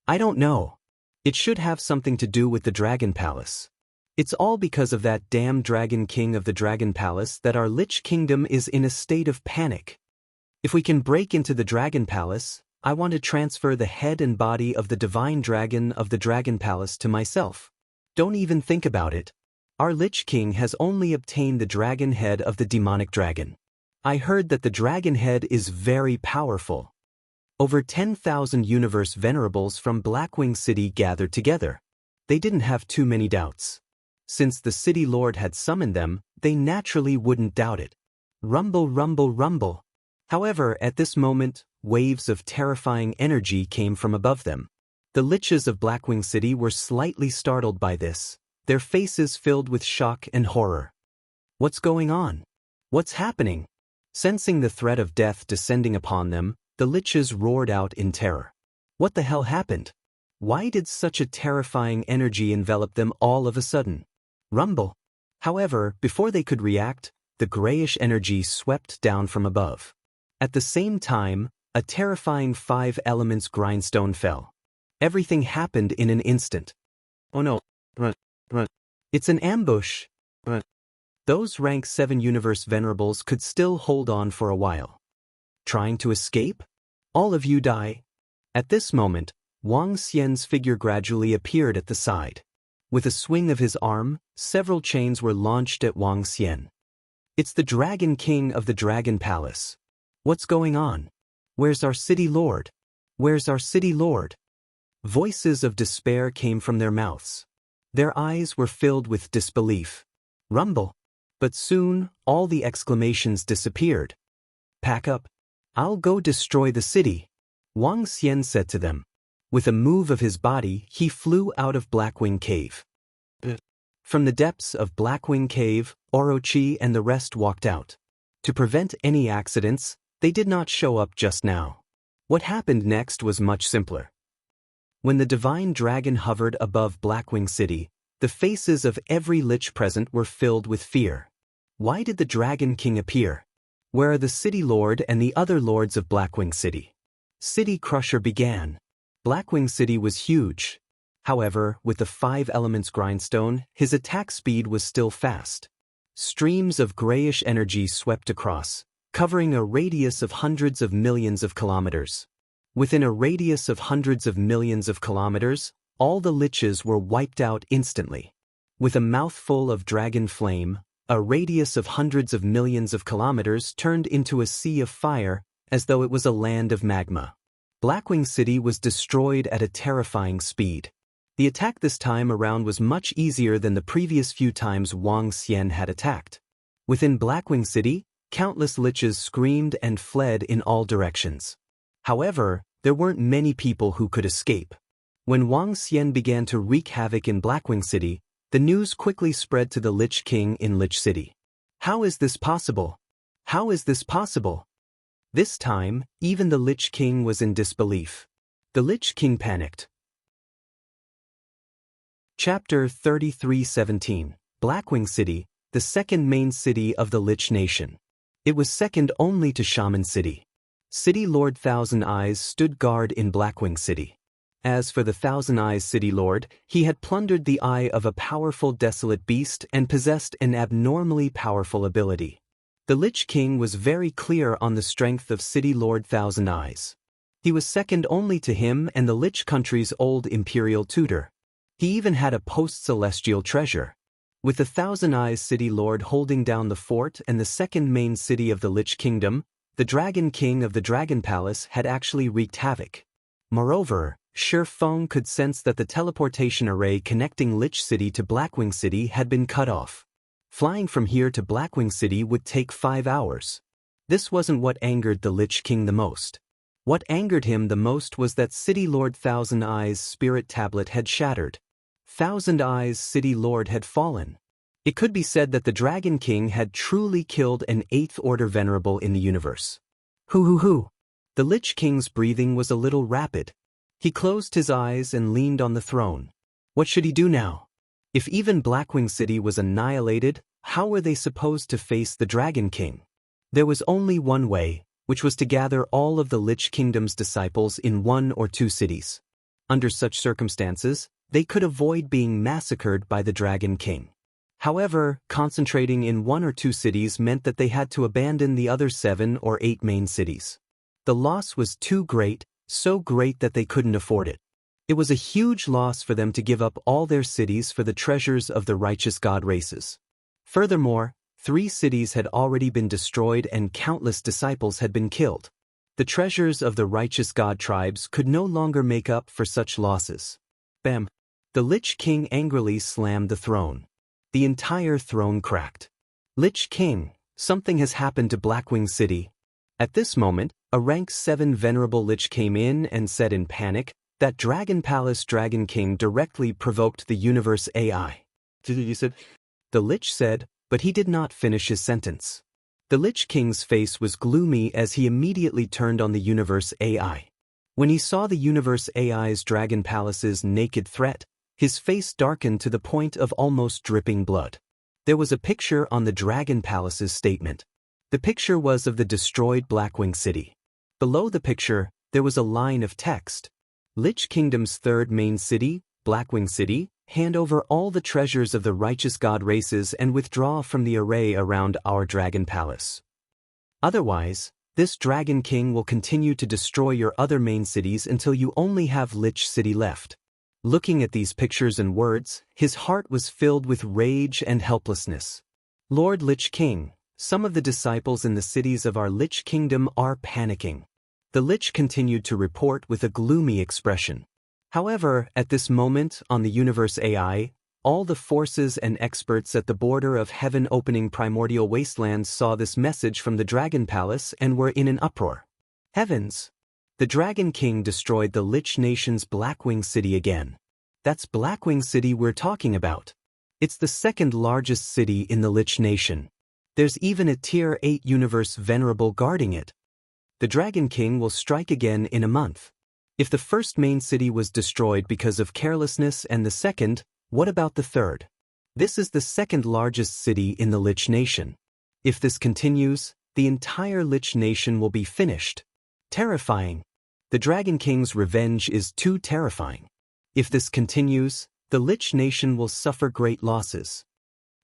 I don't know. It should have something to do with the Dragon Palace. It's all because of that damn Dragon King of the Dragon Palace that our Lich Kingdom is in a state of panic. If we can break into the Dragon Palace, I want to transfer the head and body of the Divine Dragon of the Dragon Palace to myself. Don't even think about it. Our Lich King has only obtained the dragon head of the demonic dragon. I heard that the dragon head is very powerful. Over 10,000 universe venerables from Blackwing City gathered together. They didn't have too many doubts. Since the city lord had summoned them, they naturally wouldn't doubt it. Rumble, rumble, rumble. However, at this moment, waves of terrifying energy came from above them. The liches of Blackwing City were slightly startled by this, their faces filled with shock and horror. What's going on? What's happening? Sensing the threat of death descending upon them, the liches roared out in terror. What the hell happened? Why did such a terrifying energy envelop them all of a sudden? Rumble. However, before they could react, the grayish energy swept down from above. At the same time, a terrifying 5 elements grindstone fell. Everything happened in an instant. Oh no. Run. It's an ambush. Run. Those rank 7 universe venerables could still hold on for a while. Trying to escape? All of you die. At this moment, Wang Xian's figure gradually appeared at the side. With a swing of his arm, several chains were launched at Wang Xian. It's the Dragon King of the Dragon Palace. What's going on? Where's our city lord? Where's our city lord? Voices of despair came from their mouths. Their eyes were filled with disbelief. Rumble. But soon, all the exclamations disappeared. Pack up. I'll go destroy the city, Wang Xian said to them. With a move of his body, he flew out of Blackwing Cave. From the depths of Blackwing Cave, Orochi and the rest walked out. To prevent any accidents, they did not show up just now. What happened next was much simpler. When the divine dragon hovered above Blackwing City, the faces of every lich present were filled with fear. Why did the Dragon King appear? Where are the city lord and the other lords of Blackwing City? City Crusher began. Blackwing City was huge. However, with the 5 elements grindstone, his attack speed was still fast. Streams of grayish energy swept across, covering a radius of hundreds of millions of kilometers. Within a radius of hundreds of millions of kilometers, all the liches were wiped out instantly. With a mouthful of dragon flame, a radius of hundreds of millions of kilometers turned into a sea of fire, as though it was a land of magma. Blackwing City was destroyed at a terrifying speed. The attack this time around was much easier than the previous few times Wang Xian had attacked. Within Blackwing City, countless liches screamed and fled in all directions. However, there weren't many people who could escape. When Wang Xian began to wreak havoc in Blackwing City, the news quickly spread to the Lich King in Lich City. How is this possible? How is this possible? This time, even the Lich King was in disbelief. The Lich King panicked. Chapter 33:17 Blackwing City, the second main city of the Lich Nation. It was second only to Shaman City. City Lord Thousand Eyes stood guard in Blackwing City. As for the Thousand Eyes City Lord, he had plundered the eye of a powerful desolate beast and possessed an abnormally powerful ability. The Lich King was very clear on the strength of City Lord Thousand Eyes. He was second only to him and the Lich country's old imperial tutor. He even had a post-celestial treasure. With the Thousand Eyes City Lord holding down the fort and the second main city of the Lich Kingdom, the Dragon King of the Dragon Palace had actually wreaked havoc. Moreover, Shi Feng could sense that the teleportation array connecting Lich City to Blackwing City had been cut off. Flying from here to Blackwing City would take 5 hours. This wasn't what angered the Lich King the most. What angered him the most was that City Lord Thousand Eyes' spirit tablet had shattered. Thousand Eyes City Lord had fallen. It could be said that the Dragon King had truly killed an 8th order venerable in the universe. Hoo. The Lich King's breathing was a little rapid. He closed his eyes and leaned on the throne. What should he do now? If even Blackwing City was annihilated, how were they supposed to face the Dragon King? There was only one way, which was to gather all of the Lich Kingdom's disciples in 1 or 2 cities. Under such circumstances, they could avoid being massacred by the Dragon King. However, concentrating in 1 or 2 cities meant that they had to abandon the other 7 or 8 main cities. The loss was too great, so great that they couldn't afford it. It was a huge loss for them to give up all their cities for the treasures of the righteous god races. Furthermore, 3 cities had already been destroyed and countless disciples had been killed. The treasures of the righteous god tribes could no longer make up for such losses. Bam! The Lich King angrily slammed the throne. The entire throne cracked. Lich King, something has happened to Blackwing City. At this moment, a rank 7 venerable Lich came in and said in panic, that Dragon Palace Dragon King directly provoked the universe AI. The Lich said, but he did not finish his sentence. The Lich King's face was gloomy as he immediately turned on the universe AI. When he saw the universe AI's Dragon Palace's naked threat, his face darkened to the point of almost dripping blood. There was a picture on the Dragon Palace's statement. The picture was of the destroyed Blackwing City. Below the picture, there was a line of text. Lich Kingdom's third main city, Blackwing City, hand over all the treasures of the righteous god races and withdraw from the array around our Dragon Palace. Otherwise, this Dragon King will continue to destroy your other main cities until you only have Lich City left. Looking at these pictures and words, his heart was filled with rage and helplessness. Lord Lich King, some of the disciples in the cities of our Lich Kingdom are panicking. The Lich continued to report with a gloomy expression. However, at this moment, on the universe AI, all the forces and experts at the border of heaven-opening primordial wastelands saw this message from the Dragon Palace and were in an uproar. Heavens! The Dragon King destroyed the Lich Nation's Blackwing City again. That's Blackwing City we're talking about. It's the second largest city in the Lich Nation. There's even a Tier 8 universe venerable guarding it. The Dragon King will strike again in a month. If the first main city was destroyed because of carelessness and the second, what about the third? This is the second largest city in the Lich Nation. If this continues, the entire Lich Nation will be finished. Terrifying. The Dragon King's revenge is too terrifying. If this continues, the Lich Nation will suffer great losses.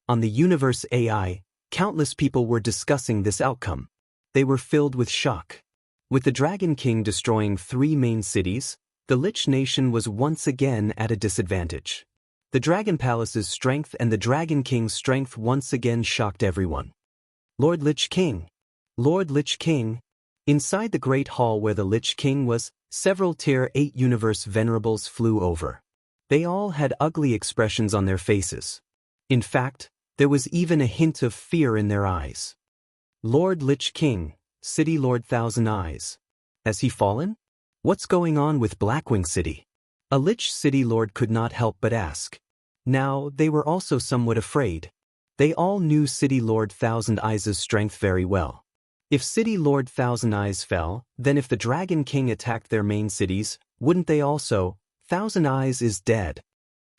On the universe AI, countless people were discussing this outcome. They were filled with shock. With the Dragon King destroying 3 main cities, the Lich Nation was once again at a disadvantage. The Dragon Palace's strength and the Dragon King's strength once again shocked everyone. Lord Lich King! Lord Lich King! Inside the Great Hall where the Lich King was, several Tier 8 universe venerables flew over. They all had ugly expressions on their faces. In fact, there was even a hint of fear in their eyes. Lord Lich King, City Lord Thousand Eyes. Has he fallen? What's going on with Blackwing City? A Lich City Lord could not help but ask. Now, they were also somewhat afraid. They all knew City Lord Thousand Eyes' strength very well. If City Lord Thousand Eyes fell, then if the Dragon King attacked their main cities, wouldn't they also? Thousand Eyes is dead.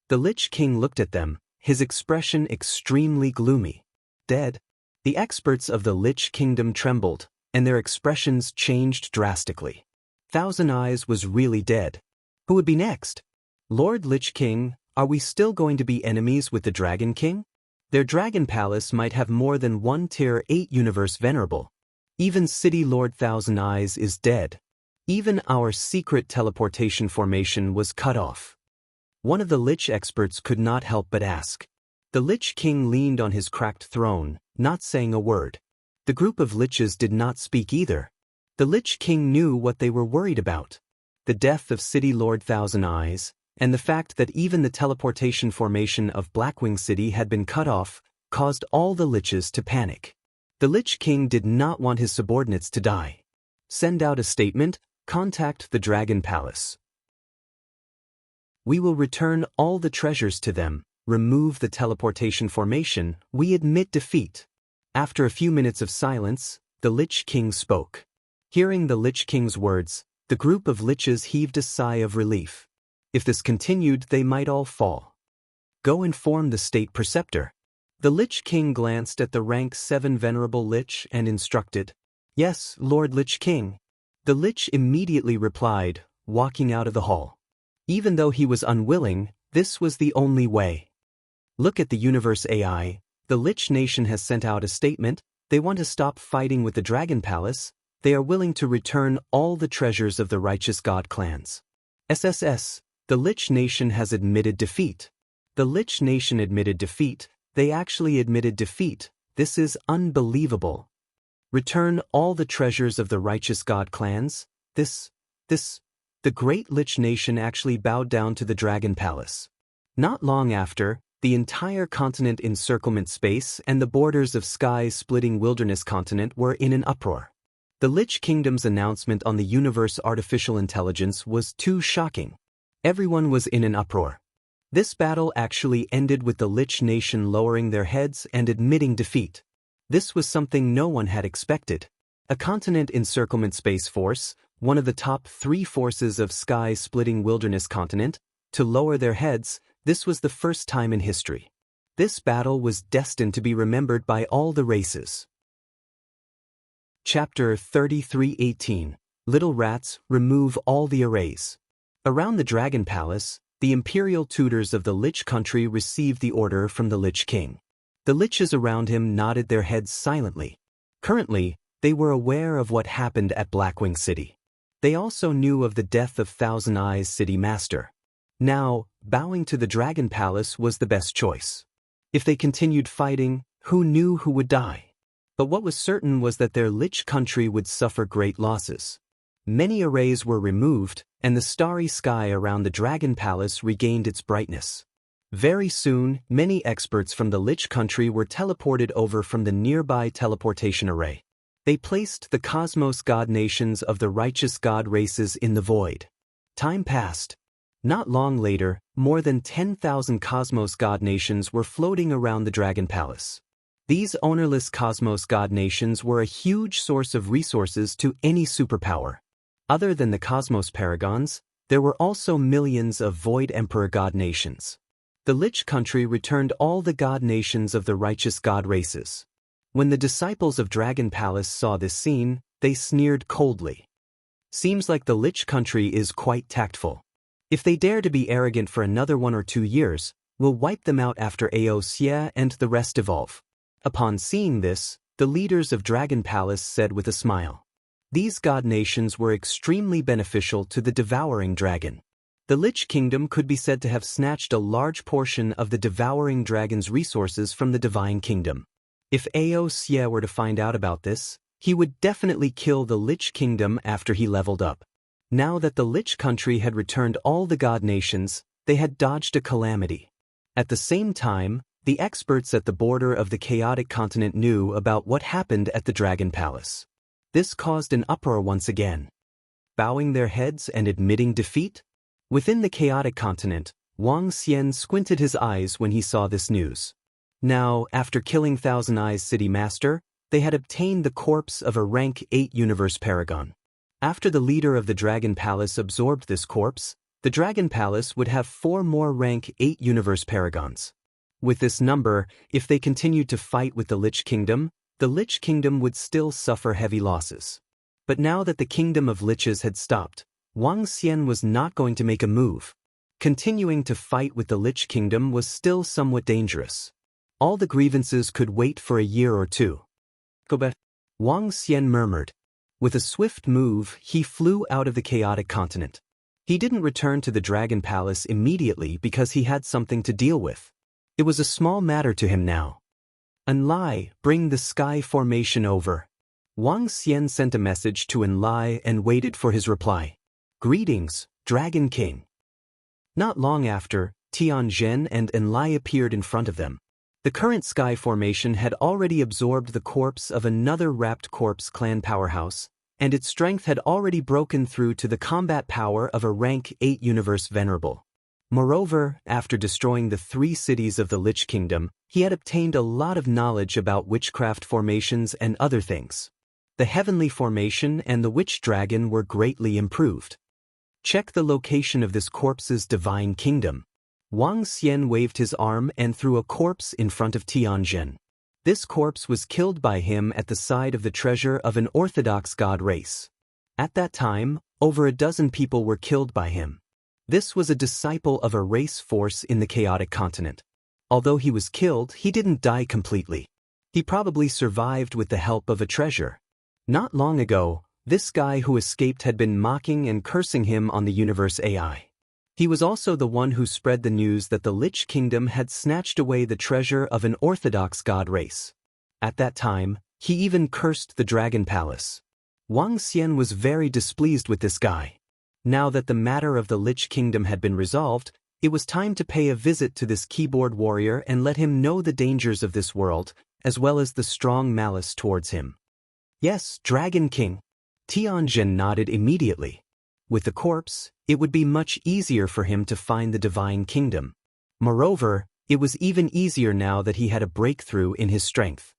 The Lich King looked at them, his expression extremely gloomy. Dead? The experts of the Lich Kingdom trembled, and their expressions changed drastically. Thousand Eyes was really dead. Who would be next? Lord Lich King, are we still going to be enemies with the Dragon King? Their Dragon Palace might have more than 1 Tier 8 universe venerable. Even City Lord Thousand Eyes is dead. Even our secret teleportation formation was cut off. One of the Lich experts could not help but ask. The Lich King leaned on his cracked throne, not saying a word. The group of Liches did not speak either. The Lich King knew what they were worried about. The death of City Lord Thousand Eyes, and the fact that even the teleportation formation of Blackwing City had been cut off, caused all the Liches to panic. The Lich King did not want his subordinates to die. Send out a statement, contact the Dragon Palace. We will return all the treasures to them, remove the teleportation formation, we admit defeat. After a few minutes of silence, the Lich King spoke. Hearing the Lich King's words, the group of Liches heaved a sigh of relief. If this continued, they might all fall. Go inform the State Preceptor. The Lich King glanced at the rank 7 venerable Lich and instructed. Yes, Lord Lich King. The Lich immediately replied, walking out of the hall. Even though he was unwilling, this was the only way. Look at the universe AI. The Lich Nation has sent out a statement. They want to stop fighting with the Dragon Palace. They are willing to return all the treasures of the righteous god clans. SSS. The Lich Nation has admitted defeat. The Lich Nation admitted defeat. They actually admitted defeat. This is unbelievable. Return all the treasures of the righteous god clans. The great Lich Nation actually bowed down to the Dragon Palace. Not long after, the entire continent encirclement space and the borders of sky-splitting wilderness continent were in an uproar. The Lich Kingdom's announcement on the universe artificial intelligence was too shocking. Everyone was in an uproar. This battle actually ended with the Lich Nation lowering their heads and admitting defeat. This was something no one had expected. A continent encirclement space force, one of the top 3 forces of sky-splitting wilderness continent, to lower their heads. This was the first time in history. This battle was destined to be remembered by all the races. Chapter 33:18 Little Rats, Remove All the Arrays. Around the Dragon Palace, the imperial tutors of the Lich country received the order from the Lich King. The Liches around him nodded their heads silently. Currently, they were aware of what happened at Blackwing City. They also knew of the death of Thousand Eyes City Master. Now, bowing to the Dragon Palace was the best choice. If they continued fighting, who knew who would die? But what was certain was that their Lich country would suffer great losses. Many arrays were removed, and the starry sky around the Dragon Palace regained its brightness. Very soon, many experts from the Lich country were teleported over from the nearby teleportation array. They placed the cosmos god nations of the righteous god races in the void. Time passed. Not long later, more than 10,000 cosmos god nations were floating around the Dragon Palace. These ownerless cosmos god nations were a huge source of resources to any superpower. Other than the cosmos paragons, there were also millions of void emperor god nations. The Lich country returned all the god nations of the righteous god races. When the disciples of Dragon Palace saw this scene, they sneered coldly. Seems like the Lich country is quite tactful. If they dare to be arrogant for another 1 or 2 years, we'll wipe them out after Aosia and the rest evolve. Upon seeing this, the leaders of Dragon Palace said with a smile. These god nations were extremely beneficial to the devouring dragon. The Lich Kingdom could be said to have snatched a large portion of the devouring dragon's resources from the Divine Kingdom. If Aosia were to find out about this, he would definitely kill the Lich Kingdom after he leveled up. Now that the Lich country had returned all the god nations, they had dodged a calamity. At the same time, the experts at the border of the chaotic continent knew about what happened at the Dragon Palace. This caused an uproar once again. Bowing their heads and admitting defeat? Within the chaotic continent, Wang Xian squinted his eyes when he saw this news. Now, after killing Thousand Eyes City Master, they had obtained the corpse of a rank 8 universe paragon. After the leader of the Dragon Palace absorbed this corpse, the Dragon Palace would have 4 more rank 8 universe paragons. With this number, if they continued to fight with the Lich Kingdom would still suffer heavy losses. But now that the Kingdom of Liches had stopped, Wang Xian was not going to make a move. Continuing to fight with the Lich Kingdom was still somewhat dangerous. All the grievances could wait for a year or 2. Wang Xian murmured. With a swift move, he flew out of the chaotic continent. He didn't return to the Dragon Palace immediately because he had something to deal with. It was a small matter to him now. Enlai, bring the sky formation over. Wang Xian sent a message to Enlai and waited for his reply. Greetings, Dragon King. Not long after, Tianzhen and Enlai appeared in front of them. The current sky formation had already absorbed the corpse of another wrapped corpse clan powerhouse, and its strength had already broken through to the combat power of a rank 8 universe venerable. Moreover, after destroying the 3 cities of the Lich Kingdom, he had obtained a lot of knowledge about witchcraft formations and other things. The heavenly formation and the witch dragon were greatly improved. Check the location of this corpse's divine kingdom. Wang Xian waved his arm and threw a corpse in front of Tianzhen. This corpse was killed by him at the side of the treasure of an orthodox god race. At that time, over a dozen people were killed by him. This was a disciple of a race force in the chaotic continent. Although he was killed, he didn't die completely. He probably survived with the help of a treasure. Not long ago, this guy who escaped had been mocking and cursing him on the universe AI. He was also the one who spread the news that the Lich Kingdom had snatched away the treasure of an orthodox god race. At that time, he even cursed the Dragon Palace. Wang Xian was very displeased with this guy. Now that the matter of the Lich Kingdom had been resolved, It was time to pay a visit to this keyboard warrior and let him know the dangers of this world, as well as the strong malice towards him. Yes, Dragon King. Tianjin nodded immediately. With the corpse, it would be much easier for him to find the divine kingdom. Moreover, it was even easier now that he had a breakthrough in his strength.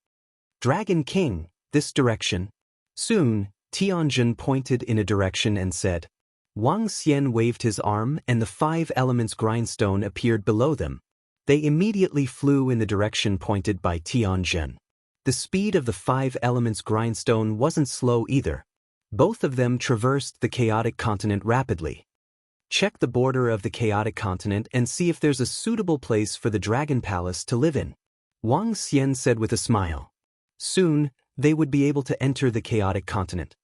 Dragon King, this direction. Soon, Tianjin pointed in a direction and said. Wang Xian waved his arm and the 5 elements grindstone appeared below them. They immediately flew in the direction pointed by Tianjin. The speed of the 5 elements grindstone wasn't slow either. Both of them traversed the chaotic continent rapidly. Check the border of the chaotic continent and see if there's a suitable place for the Dragon Palace to live in. Wang Xian said with a smile. Soon, they would be able to enter the chaotic continent.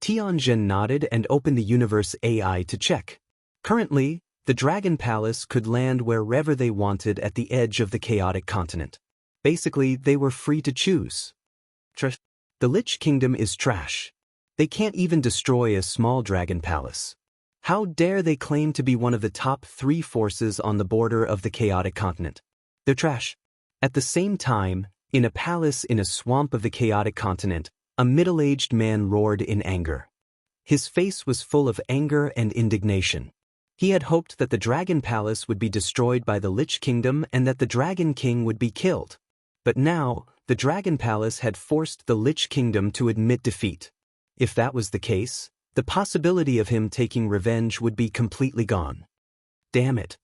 Tianjin nodded and opened the universe AI to check. Currently, the Dragon Palace could land wherever they wanted at the edge of the chaotic continent. Basically, they were free to choose. The Lich Kingdom is trash. They can't even destroy a small Dragon Palace. How dare they claim to be one of the top 3 forces on the border of the chaotic continent? They're trash. At the same time, in a palace in a swamp of the chaotic continent, a middle-aged man roared in anger. His face was full of anger and indignation. He had hoped that the Dragon Palace would be destroyed by the Lich Kingdom and that the Dragon King would be killed. But now, the Dragon Palace had forced the Lich Kingdom to admit defeat. If that was the case, the possibility of him taking revenge would be completely gone. Damn it.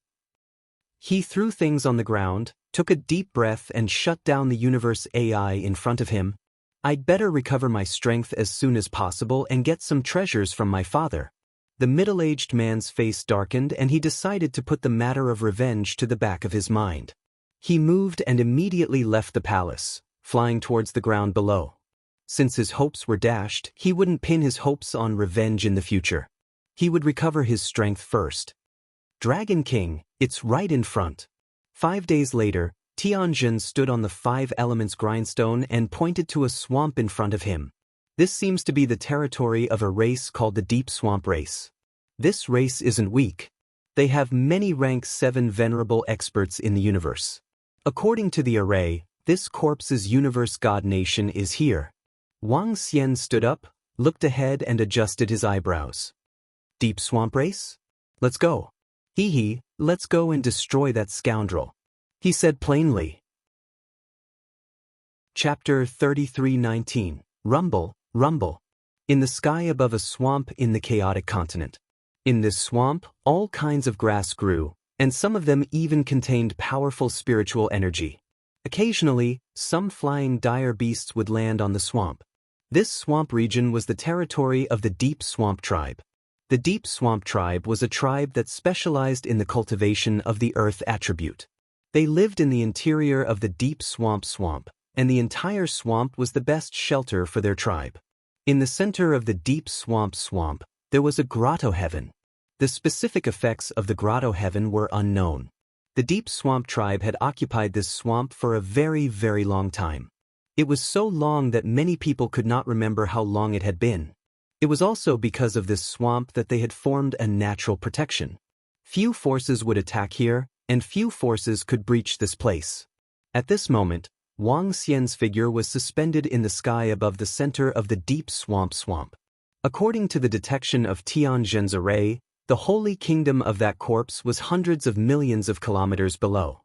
He threw things on the ground, took a deep breath and shut down the universe AI in front of him. I'd better recover my strength as soon as possible and get some treasures from my father. The middle-aged man's face darkened and he decided to put the matter of revenge to the back of his mind. He moved and immediately left the palace, flying towards the ground below. Since his hopes were dashed, he wouldn't pin his hopes on revenge in the future. He would recover his strength first. Dragon King, it's right in front. 5 days later, Tianjin stood on the 5 elements grindstone and pointed to a swamp in front of him. This seems to be the territory of a race called the Deep Swamp Race. This race isn't weak. They have many rank 7 venerable experts in the universe. According to the array, this corpse's universe god nation is here. Wang Xian stood up, looked ahead and adjusted his eyebrows. Deep Swamp Race? Let's go. Hee, let's go and destroy that scoundrel. He said plainly. Chapter 33:19. Rumble, rumble. In the sky above a swamp in the chaotic continent. In this swamp, all kinds of grass grew, and some of them even contained powerful spiritual energy. Occasionally, some flying dire beasts would land on the swamp. This swamp region was the territory of the Deep Swamp Tribe. The Deep Swamp Tribe was a tribe that specialized in the cultivation of the earth attribute. They lived in the interior of the Deep Swamp, and the entire swamp was the best shelter for their tribe. In the center of the Deep Swamp, there was a grotto heaven. The specific effects of the grotto heaven were unknown. The Deep Swamp Tribe had occupied this swamp for a very, very long time. It was so long that many people could not remember how long it had been. It was also because of this swamp that they had formed a natural protection. Few forces would attack here, and few forces could breach this place. At this moment, Wang Xian's figure was suspended in the sky above the center of the Deep Swamp. According to the detection of Tianjin's array, the holy kingdom of that corpse was hundreds of millions of kilometers below.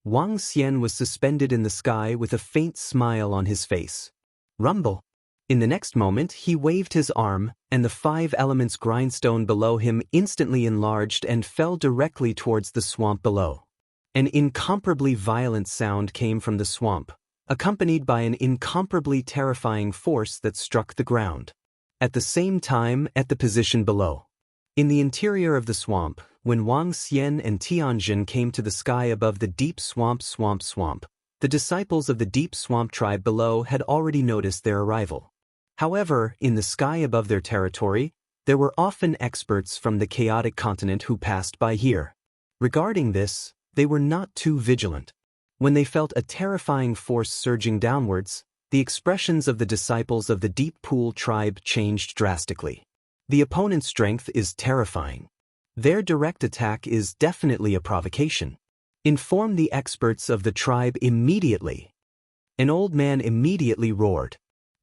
Wang Xian was suspended in the sky with a faint smile on his face. Rumble. In the next moment, he waved his arm, and the 5 elements grindstone below him instantly enlarged and fell directly towards the swamp below. An incomparably violent sound came from the swamp, accompanied by an incomparably terrifying force that struck the ground. At the same time, at the position below. In the interior of the swamp, when Wang Xian and Tianjin came to the sky above the Deep Swamp, the disciples of the Deep Swamp Tribe below had already noticed their arrival. However, in the sky above their territory, there were often experts from the chaotic continent who passed by here. Regarding this, they were not too vigilant. When they felt a terrifying force surging downwards, the expressions of the disciples of the Deep Pool Tribe changed drastically. The opponent's strength is terrifying. Their direct attack is definitely a provocation. Inform the experts of the tribe immediately. An old man immediately roared.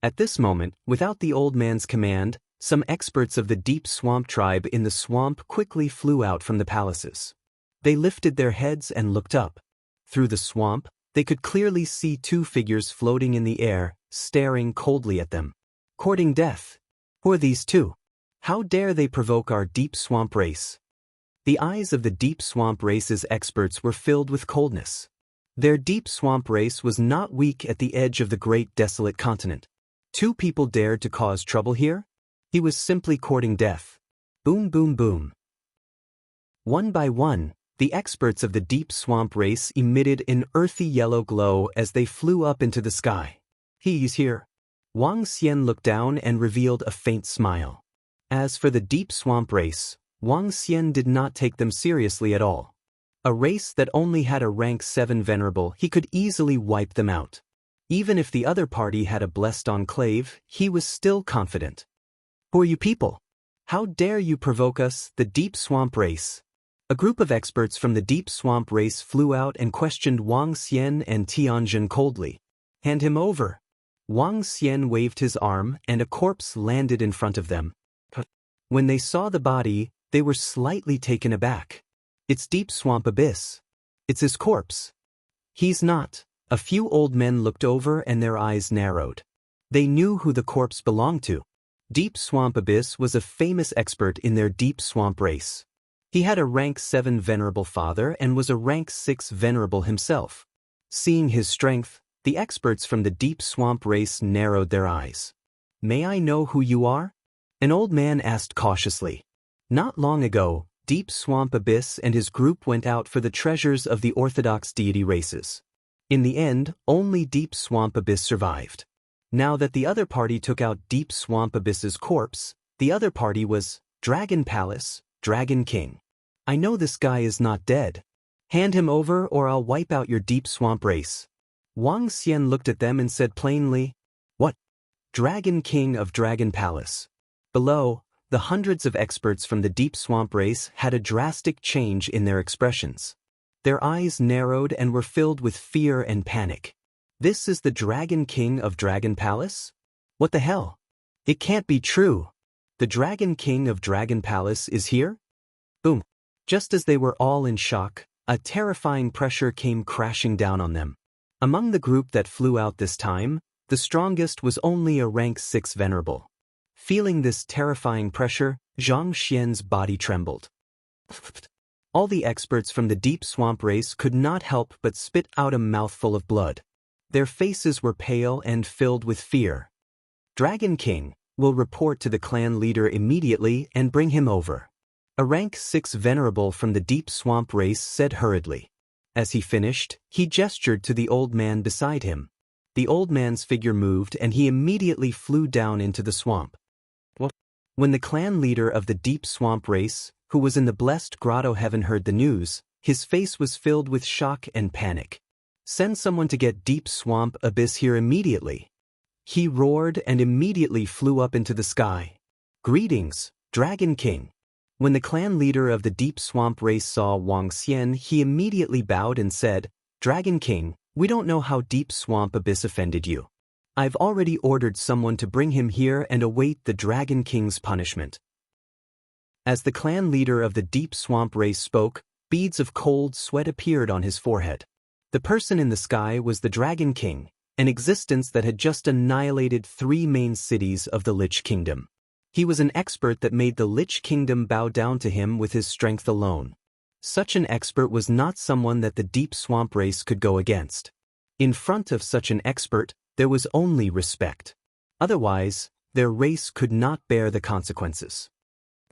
At this moment, without the old man's command, some experts of the deep swamp tribe in the swamp quickly flew out from the palaces. They lifted their heads and looked up. Through the swamp, they could clearly see two figures floating in the air, staring coldly at them. Courting death. Who are these two? How dare they provoke our deep swamp race? The eyes of the deep swamp race's experts were filled with coldness. Their deep swamp race was not weak at the edge of the great desolate continent. Two people dared to cause trouble here? He was simply courting death. Boom, boom, boom. One by one, the experts of the deep swamp race emitted an earthy yellow glow as they flew up into the sky. He's here. Wang Xian looked down and revealed a faint smile. As for the deep swamp race, Wang Xian did not take them seriously at all. A race that only had a rank 7 venerable, he could easily wipe them out. Even if the other party had a blessed enclave, he was still confident. Who are you people? How dare you provoke us, the deep swamp race? A group of experts from the deep swamp race flew out and questioned Wang Xian and Tianjin coldly. Hand him over. Wang Xian waved his arm and a corpse landed in front of them. When they saw the body, they were slightly taken aback. It's Deep Swamp Abyss. It's his corpse. He's not. A few old men looked over and their eyes narrowed. They knew who the corpse belonged to. Deep Swamp Abyss was a famous expert in their deep swamp race. He had a rank 7 venerable father and was a rank 6 venerable himself. Seeing his strength, the experts from the deep swamp race narrowed their eyes. May I know who you are? An old man asked cautiously. Not long ago, Deep Swamp Abyss and his group went out for the treasures of the orthodox deity races. In the end, only Deep Swamp Abyss survived. Now that the other party took out Deep Swamp Abyss's corpse, the other party was Dragon Palace, Dragon King. I know this guy is not dead. Hand him over or I'll wipe out your deep swamp race. Wang Xian looked at them and said plainly, What? Dragon King of Dragon Palace. Below, the hundreds of experts from the deep swamp race had a drastic change in their expressions. Their eyes narrowed and were filled with fear and panic. This is the Dragon King of Dragon Palace? What the hell? It can't be true. The Dragon King of Dragon Palace is here? Boom. Just as they were all in shock, a terrifying pressure came crashing down on them. Among the group that flew out this time, the strongest was only a rank 6 venerable. Feeling this terrifying pressure, Zhang Xian's body trembled. All the experts from the deep swamp race could not help but spit out a mouthful of blood. Their faces were pale and filled with fear. Dragon King will report to the clan leader immediately and bring him over. A rank 6 venerable from the deep swamp race said hurriedly. As he finished, he gestured to the old man beside him. The old man's figure moved and he immediately flew down into the swamp. When the clan leader of the deep swamp race, who was in the blessed grotto heaven, heard the news, his face was filled with shock and panic. Send someone to get Deep Swamp Abyss here immediately. He roared and immediately flew up into the sky. Greetings, Dragon King. When the clan leader of the deep swamp race saw Wang Xian, he immediately bowed and said, Dragon King, we don't know how Deep Swamp Abyss offended you. I've already ordered someone to bring him here and await the Dragon King's punishment. As the clan leader of the deep swamp race spoke, beads of cold sweat appeared on his forehead. The person in the sky was the Dragon King, an existence that had just annihilated 3 main cities of the Lich Kingdom. He was an expert that made the Lich Kingdom bow down to him with his strength alone. Such an expert was not someone that the deep swamp race could go against. In front of such an expert, there was only respect. Otherwise, their race could not bear the consequences.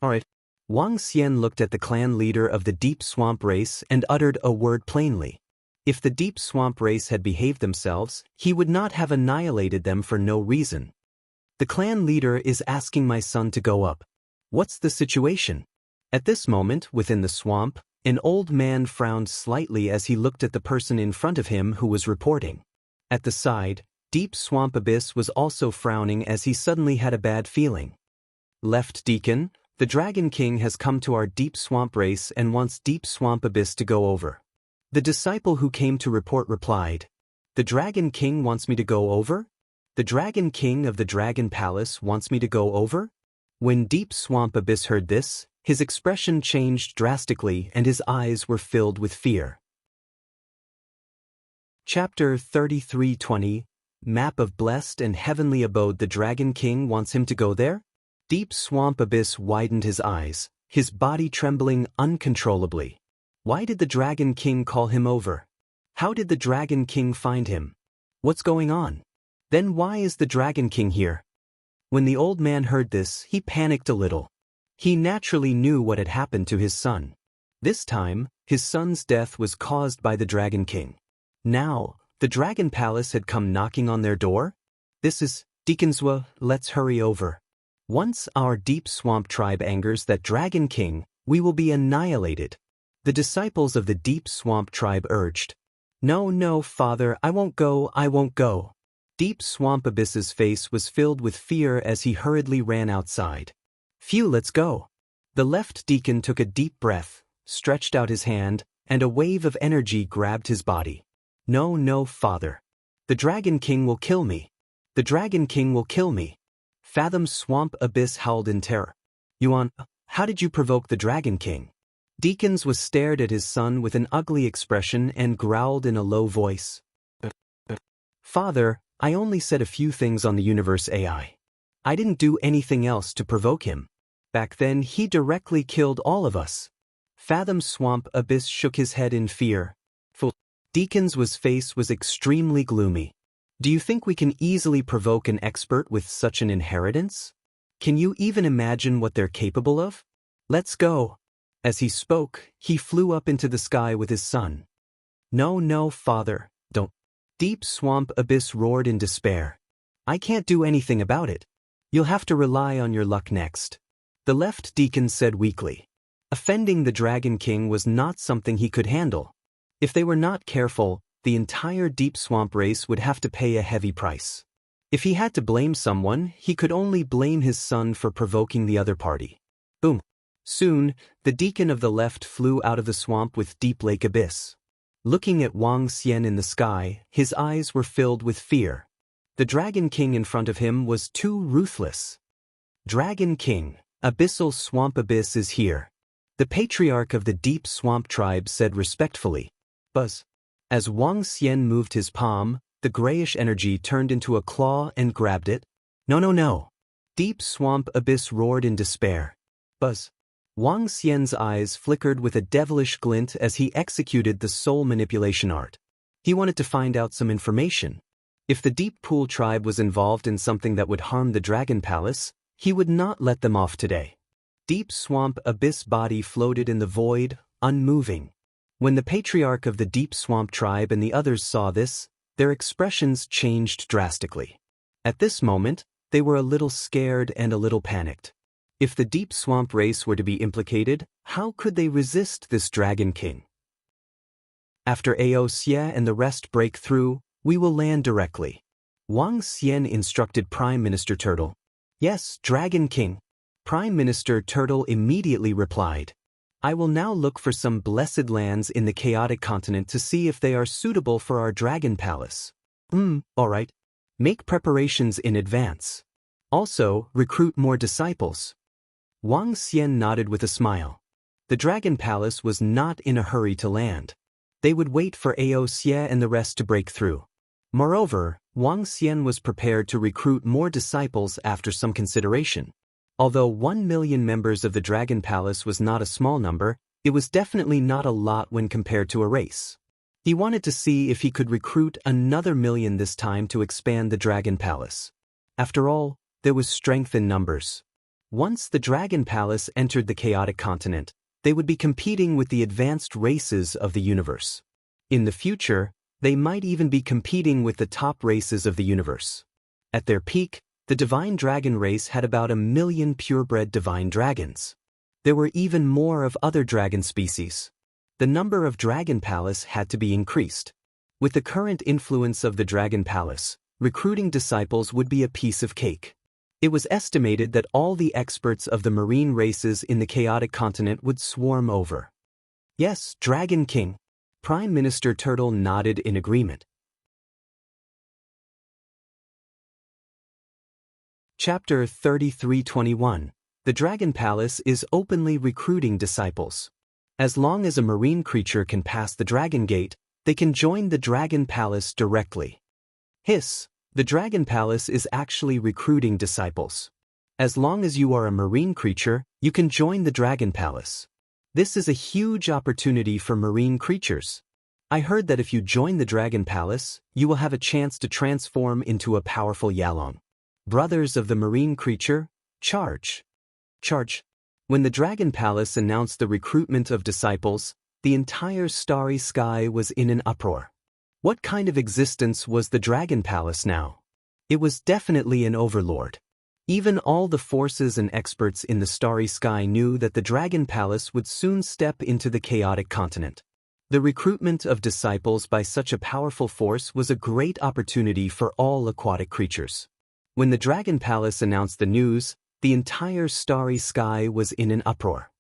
Alright. Wang Xian looked at the clan leader of the deep swamp race and uttered a word plainly. If the deep swamp race had behaved themselves, he would not have annihilated them for no reason. The clan leader is asking my son to go up. What's the situation? At this moment, within the swamp, an old man frowned slightly as he looked at the person in front of him who was reporting. At the side, Deep Swamp Abyss was also frowning as he suddenly had a bad feeling. Left Deacon, The Dragon King has come to our Deep Swamp race and wants Deep Swamp Abyss to go over. The disciple who came to report replied, "The Dragon King wants me to go over? The Dragon King of the Dragon Palace wants me to go over?" When Deep Swamp Abyss heard this, his expression changed drastically and his eyes were filled with fear. Chapter 33:20 Map of Blessed and Heavenly Abode. The Dragon King wants him to go there? Deep Swamp Abyss widened his eyes, his body trembling uncontrollably. Why did the Dragon King call him over? How did the Dragon King find him? What's going on? Then why is the Dragon King here? When the old man heard this, he panicked a little. He naturally knew what had happened to his son. This time, his son's death was caused by the Dragon King. Now, the Dragon Palace had come knocking on their door? This is Deaconswa, let's hurry over. Once our Deep Swamp tribe angers that Dragon King, we will be annihilated. The disciples of the Deep Swamp tribe urged. No, no, father, I won't go, I won't go. Deep Swamp Abyss's face was filled with fear as he hurriedly ran outside. Phew, let's go. The left deacon took a deep breath, stretched out his hand, and a wave of energy grabbed his body. No, no, father. The Dragon King will kill me. The Dragon King will kill me. Fathom Swamp Abyss howled in terror. Yuan, how did you provoke the Dragon King? Deacons was stared at his son with an ugly expression and growled in a low voice. Father, I only said a few things on the universe AI. I didn't do anything else to provoke him. Back then he directly killed all of us. Fathom Swamp Abyss shook his head in fear. Deacons' face was extremely gloomy. Do you think we can easily provoke an expert with such an inheritance? Can you even imagine what they're capable of? Let's go. As he spoke, he flew up into the sky with his son. No, no, father, don't. Deep Swamp Abyss roared in despair. I can't do anything about it. You'll have to rely on your luck next. The left deacon said weakly. Offending the Dragon King was not something he could handle. If they were not careful, the entire Deep Swamp race would have to pay a heavy price. If he had to blame someone, he could only blame his son for provoking the other party. Boom. Soon, the deacon of the left flew out of the swamp with Deep Lake Abyss. Looking at Wang Xian in the sky, his eyes were filled with fear. The Dragon King in front of him was too ruthless. Dragon King, Abyssal Swamp Abyss is here. The patriarch of the Deep Swamp tribe said respectfully. Buzz. As Wang Xian moved his palm, the grayish energy turned into a claw and grabbed it. No, no, no. Deep Swamp Abyss roared in despair. Buzz. Wang Xian's eyes flickered with a devilish glint as he executed the soul manipulation art. He wanted to find out some information. If the Deep Pool tribe was involved in something that would harm the Dragon Palace, he would not let them off today. Deep Swamp Abyss body floated in the void, unmoving. When the patriarch of the Deep Swamp tribe and the others saw this, their expressions changed drastically. At this moment, they were a little scared and a little panicked. If the Deep Swamp race were to be implicated, how could they resist this Dragon King? After Ao Xie and the rest break through, we will land directly. Wang Xian instructed Prime Minister Turtle. Yes, Dragon King. Prime Minister Turtle immediately replied. I will now look for some blessed lands in the chaotic continent to see if they are suitable for our Dragon Palace. All right. Make preparations in advance. Also, recruit more disciples. Wang Xian nodded with a smile. The Dragon Palace was not in a hurry to land. They would wait for Ao Xie and the rest to break through. Moreover, Wang Xian was prepared to recruit more disciples after some consideration. Although 1 million members of the Dragon Palace was not a small number, it was definitely not a lot when compared to a race. He wanted to see if he could recruit another 1,000,000 this time to expand the Dragon Palace. After all, there was strength in numbers. Once the Dragon Palace entered the chaotic continent, they would be competing with the advanced races of the universe. In the future, they might even be competing with the top races of the universe. At their peak, the Divine Dragon race had about 1,000,000 purebred Divine Dragons. There were even more of other dragon species. The number of Dragon Palace had to be increased. With the current influence of the Dragon Palace, recruiting disciples would be a piece of cake. It was estimated that all the experts of the marine races in the chaotic continent would swarm over. Yes, Dragon King. Prime Minister Turtle nodded in agreement. Chapter 33:21. The Dragon Palace is openly recruiting disciples. As long as a marine creature can pass the Dragon Gate, they can join the Dragon Palace directly. Hiss, the Dragon Palace is actually recruiting disciples. As long as you are a marine creature, you can join the Dragon Palace. This is a huge opportunity for marine creatures. I heard that if you join the Dragon Palace, you will have a chance to transform into a powerful Yalong. Brothers of the marine creature, charge. Charge. When the Dragon Palace announced the recruitment of disciples, the entire starry sky was in an uproar. What kind of existence was the Dragon Palace now? It was definitely an overlord. Even all the forces and experts in the starry sky knew that the Dragon Palace would soon step into the chaotic continent. The recruitment of disciples by such a powerful force was a great opportunity for all aquatic creatures. When the Dragon Palace announced the news, the entire starry sky was in an uproar.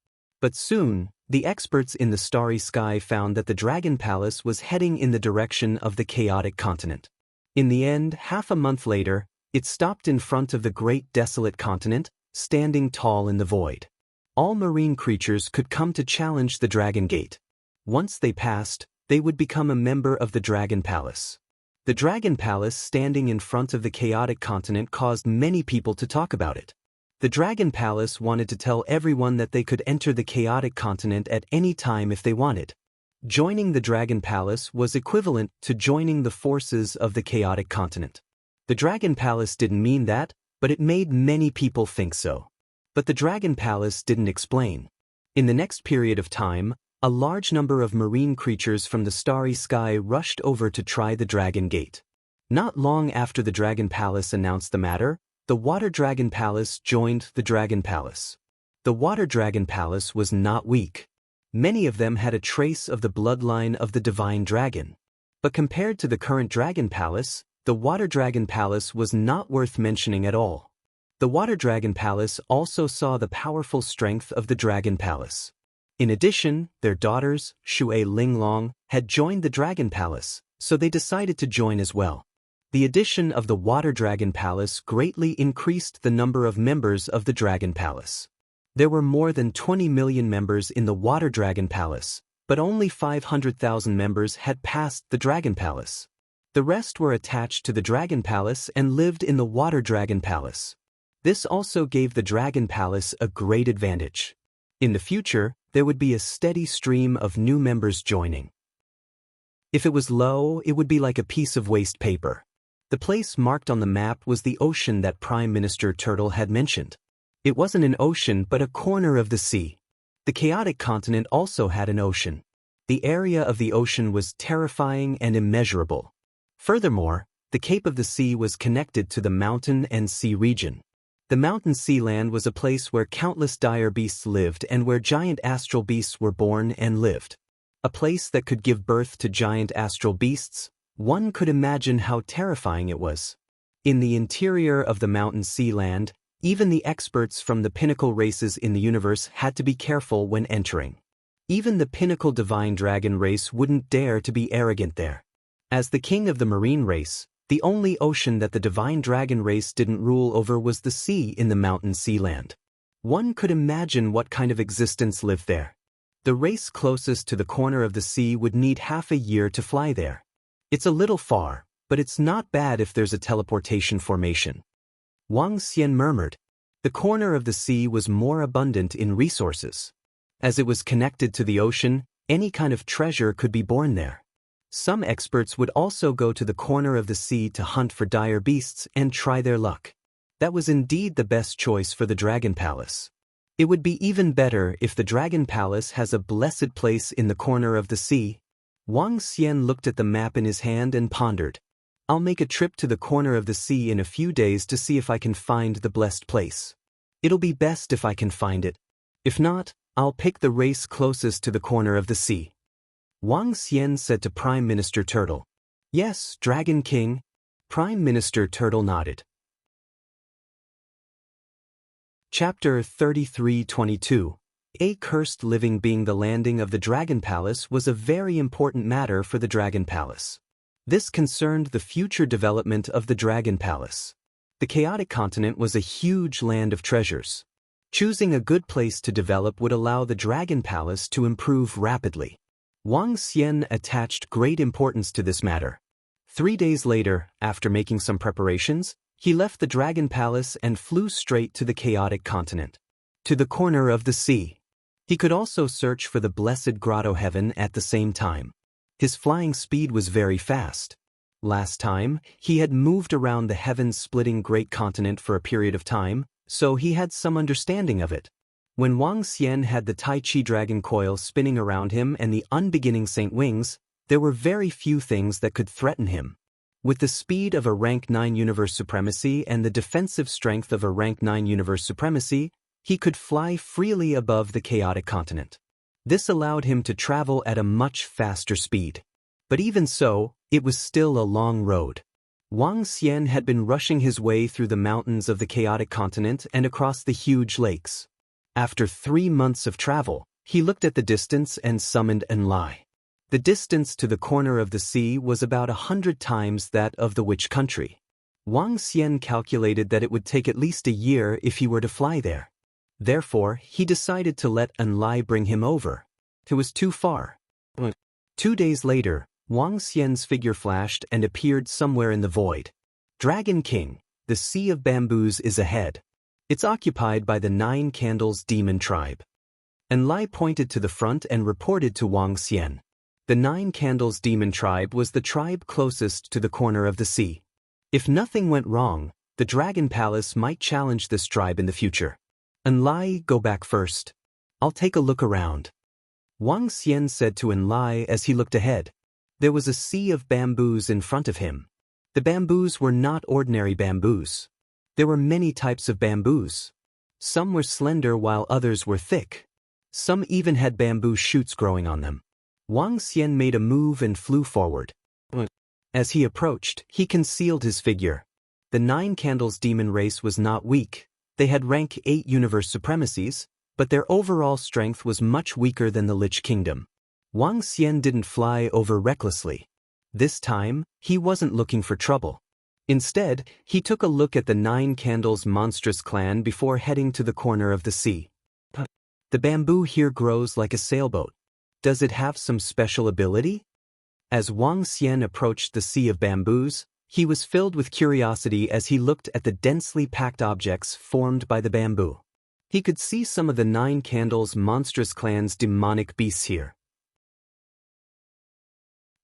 But soon, the experts in the starry sky found that the Dragon Palace was heading in the direction of the chaotic continent. In the end, half a month later, it stopped in front of the great desolate continent, standing tall in the void. All marine creatures could come to challenge the Dragon Gate. Once they passed, they would become a member of the Dragon Palace. The Dragon Palace standing in front of the chaotic continent caused many people to talk about it. The Dragon Palace wanted to tell everyone that they could enter the chaotic continent at any time if they wanted. Joining the Dragon Palace was equivalent to joining the forces of the chaotic continent. The Dragon Palace didn't mean that, but it made many people think so. But the Dragon Palace didn't explain. In the next period of time, a large number of marine creatures from the starry sky rushed over to try the Dragon Gate. Not long after the Dragon Palace announced the matter, the Water Dragon Palace joined the Dragon Palace. The Water Dragon Palace was not weak. Many of them had a trace of the bloodline of the Divine Dragon. But compared to the current Dragon Palace, the Water Dragon Palace was not worth mentioning at all. The Water Dragon Palace also saw the powerful strength of the Dragon Palace. In addition, their daughters, Shui Linglong, had joined the Dragon Palace, so they decided to join as well. The addition of the Water Dragon Palace greatly increased the number of members of the Dragon Palace. There were more than 20 million members in the Water Dragon Palace, but only 500,000 members had passed the Dragon Palace. The rest were attached to the Dragon Palace and lived in the Water Dragon Palace. This also gave the Dragon Palace a great advantage. In the future, there would be a steady stream of new members joining. If it was low, it would be like a piece of waste paper. The place marked on the map was the ocean that Prime Minister Turtle had mentioned. It wasn't an ocean but a corner of the sea. The chaotic continent also had an ocean. The area of the ocean was terrifying and immeasurable. Furthermore, the Cape of the Sea was connected to the mountain and sea region. The mountain sea land was a place where countless dire beasts lived and where giant astral beasts were born and lived. A place that could give birth to giant astral beasts. One could imagine how terrifying it was. In the interior of the mountain sea land, even the experts from the pinnacle races in the universe had to be careful when entering. Even the pinnacle divine dragon race wouldn't dare to be arrogant there. As the king of the marine race, the only ocean that the divine dragon race didn't rule over was the sea in the mountain sea land. One could imagine what kind of existence lived there. The race closest to the corner of the sea would need half a year to fly there. It's a little far, but it's not bad if there's a teleportation formation. Wang Xian murmured. The corner of the sea was more abundant in resources. As it was connected to the ocean, any kind of treasure could be born there. Some experts would also go to the corner of the sea to hunt for dire beasts and try their luck. That was indeed the best choice for the Dragon Palace. It would be even better if the Dragon Palace has a blessed place in the corner of the sea. Wang Xian looked at the map in his hand and pondered. I'll make a trip to the corner of the sea in a few days to see if I can find the blessed place. It'll be best if I can find it. If not, I'll pick the race closest to the corner of the sea. Wang Xian said to Prime Minister Turtle. Yes, Dragon King. Prime Minister Turtle nodded. Chapter 33:22. A cursed living being. The landing of the Dragon Palace was a very important matter for the Dragon Palace. This concerned the future development of the Dragon Palace. The chaotic continent was a huge land of treasures. Choosing a good place to develop would allow the Dragon Palace to improve rapidly. Wang Xian attached great importance to this matter. 3 days later, after making some preparations, he left the Dragon Palace and flew straight to the chaotic continent, to the corner of the sea. He could also search for the blessed grotto heaven at the same time. His flying speed was very fast. Last time, he had moved around the heaven-splitting great continent for a period of time, so he had some understanding of it. When Wang Xian had the Tai Chi dragon coil spinning around him and the unbeginning saint wings, there were very few things that could threaten him. With the speed of a rank 9 universe supremacy and the defensive strength of a rank 9 universe supremacy, he could fly freely above the chaotic continent. This allowed him to travel at a much faster speed. But even so, it was still a long road. Wang Xian had been rushing his way through the mountains of the chaotic continent and across the huge lakes. After 3 months of travel, he looked at the distance and summoned Enlai. The distance to the corner of the sea was about 100 times that of the Witch Country. Wang Xian calculated that it would take at least a year if he were to fly there. Therefore, he decided to let Enlai bring him over. It was too far. 2 days later, Wang Xian's figure flashed and appeared somewhere in the void. Dragon King, the Sea of Bamboos is ahead. It's occupied by the 9 Candles Demon Tribe. Enlai pointed to the front and reported to Wang Xian. The 9 Candles Demon Tribe was the tribe closest to the corner of the sea. If nothing went wrong, the Dragon Palace might challenge this tribe in the future. Enlai, go back first. I'll take a look around. Wang Xian said to Enlai as he looked ahead. There was a sea of bamboos in front of him. The bamboos were not ordinary bamboos. There were many types of bamboos. Some were slender while others were thick. Some even had bamboo shoots growing on them. Wang Xian made a move and flew forward. As he approached, he concealed his figure. The 9 Candles demon race was not weak. They had rank 8 universe supremacies, but their overall strength was much weaker than the Lich Kingdom. Wang Xian didn't fly over recklessly. This time, he wasn't looking for trouble. Instead, he took a look at the 9 Candles monstrous clan before heading to the corner of the sea. The bamboo here grows like a sailboat. Does it have some special ability? As Wang Xian approached the sea of bamboos, he was filled with curiosity as he looked at the densely packed objects formed by the bamboo. He could see some of the 9 Candles monstrous clan's demonic beasts here.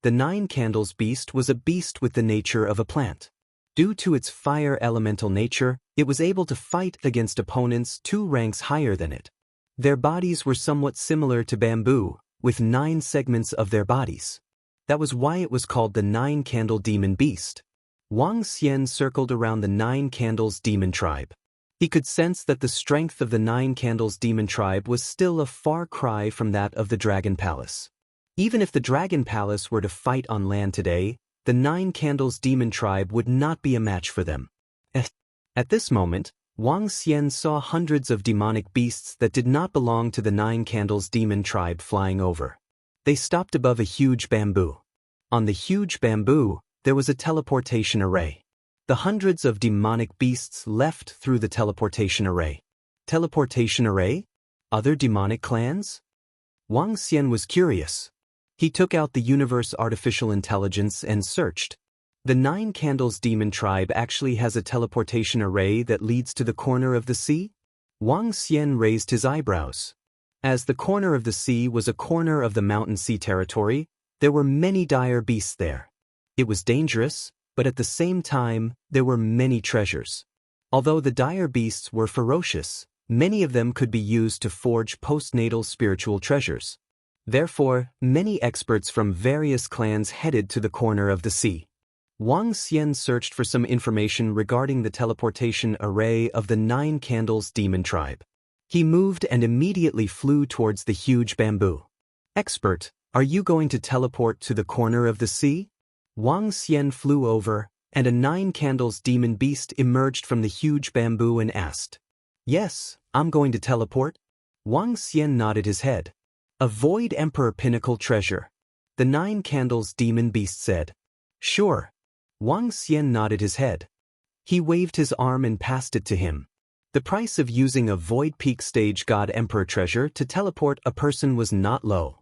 The 9 Candles beast was a beast with the nature of a plant. Due to its fire elemental nature, it was able to fight against opponents 2 ranks higher than it. Their bodies were somewhat similar to bamboo, with 9 segments of their bodies. That was why it was called the 9 Candle Demon Beast. Wang Xian circled around the 9 Candles Demon Tribe. He could sense that the strength of the 9 Candles Demon Tribe was still a far cry from that of the Dragon Palace. Even if the Dragon Palace were to fight on land today, the 9 Candles Demon Tribe would not be a match for them. At this moment, Wang Xian saw hundreds of demonic beasts that did not belong to the 9 Candles Demon Tribe flying over. They stopped above a huge bamboo. On the huge bamboo, there was a teleportation array. The hundreds of demonic beasts left through the teleportation array. Teleportation array? Other demonic clans? Wang Xian was curious. He took out the universe artificial intelligence and searched. The 9 Candles Demon Tribe actually has a teleportation array that leads to the corner of the sea? Wang Xian raised his eyebrows. As the corner of the sea was a corner of the mountain sea territory, there were many dire beasts there. It was dangerous, but at the same time, there were many treasures. Although the dire beasts were ferocious, many of them could be used to forge postnatal spiritual treasures. Therefore, many experts from various clans headed to the corner of the sea. Wang Xian searched for some information regarding the teleportation array of the 9 Candles Demon Tribe. He moved and immediately flew towards the huge bamboo. Expert, are you going to teleport to the corner of the sea? Wang Xian flew over, and a 9 Candles demon beast emerged from the huge bamboo and asked. Yes, I'm going to teleport. Wang Xian nodded his head. Avoid Emperor Pinnacle Treasure. The Nine Candles Demon Beast said. Sure. Wang Xian nodded his head. He waved his arm and passed it to him. The price of using a Void Peak Stage God Emperor treasure to teleport a person was not low.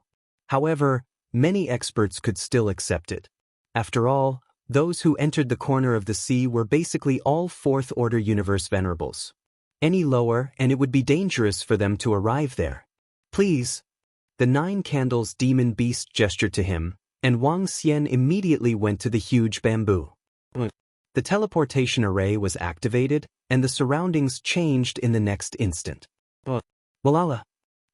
However, many experts could still accept it. After all, those who entered the corner of the sea were basically all Fourth Order Universe Venerables. Any lower and it would be dangerous for them to arrive there. Please. The Nine Candles Demon Beast gestured to him, and Wang Xian immediately went to the huge bamboo. The teleportation array was activated, and the surroundings changed in the next instant. Walala.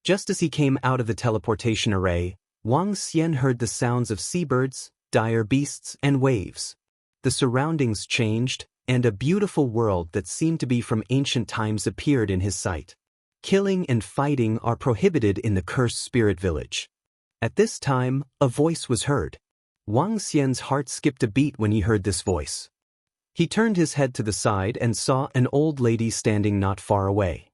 Just as he came out of the teleportation array, Wang Xian heard the sounds of seabirds, dire beasts, and waves. The surroundings changed, and a beautiful world that seemed to be from ancient times appeared in his sight. Killing and fighting are prohibited in the Cursed Spirit Village. At this time, a voice was heard. Wang Xian's heart skipped a beat when he heard this voice. He turned his head to the side and saw an old lady standing not far away.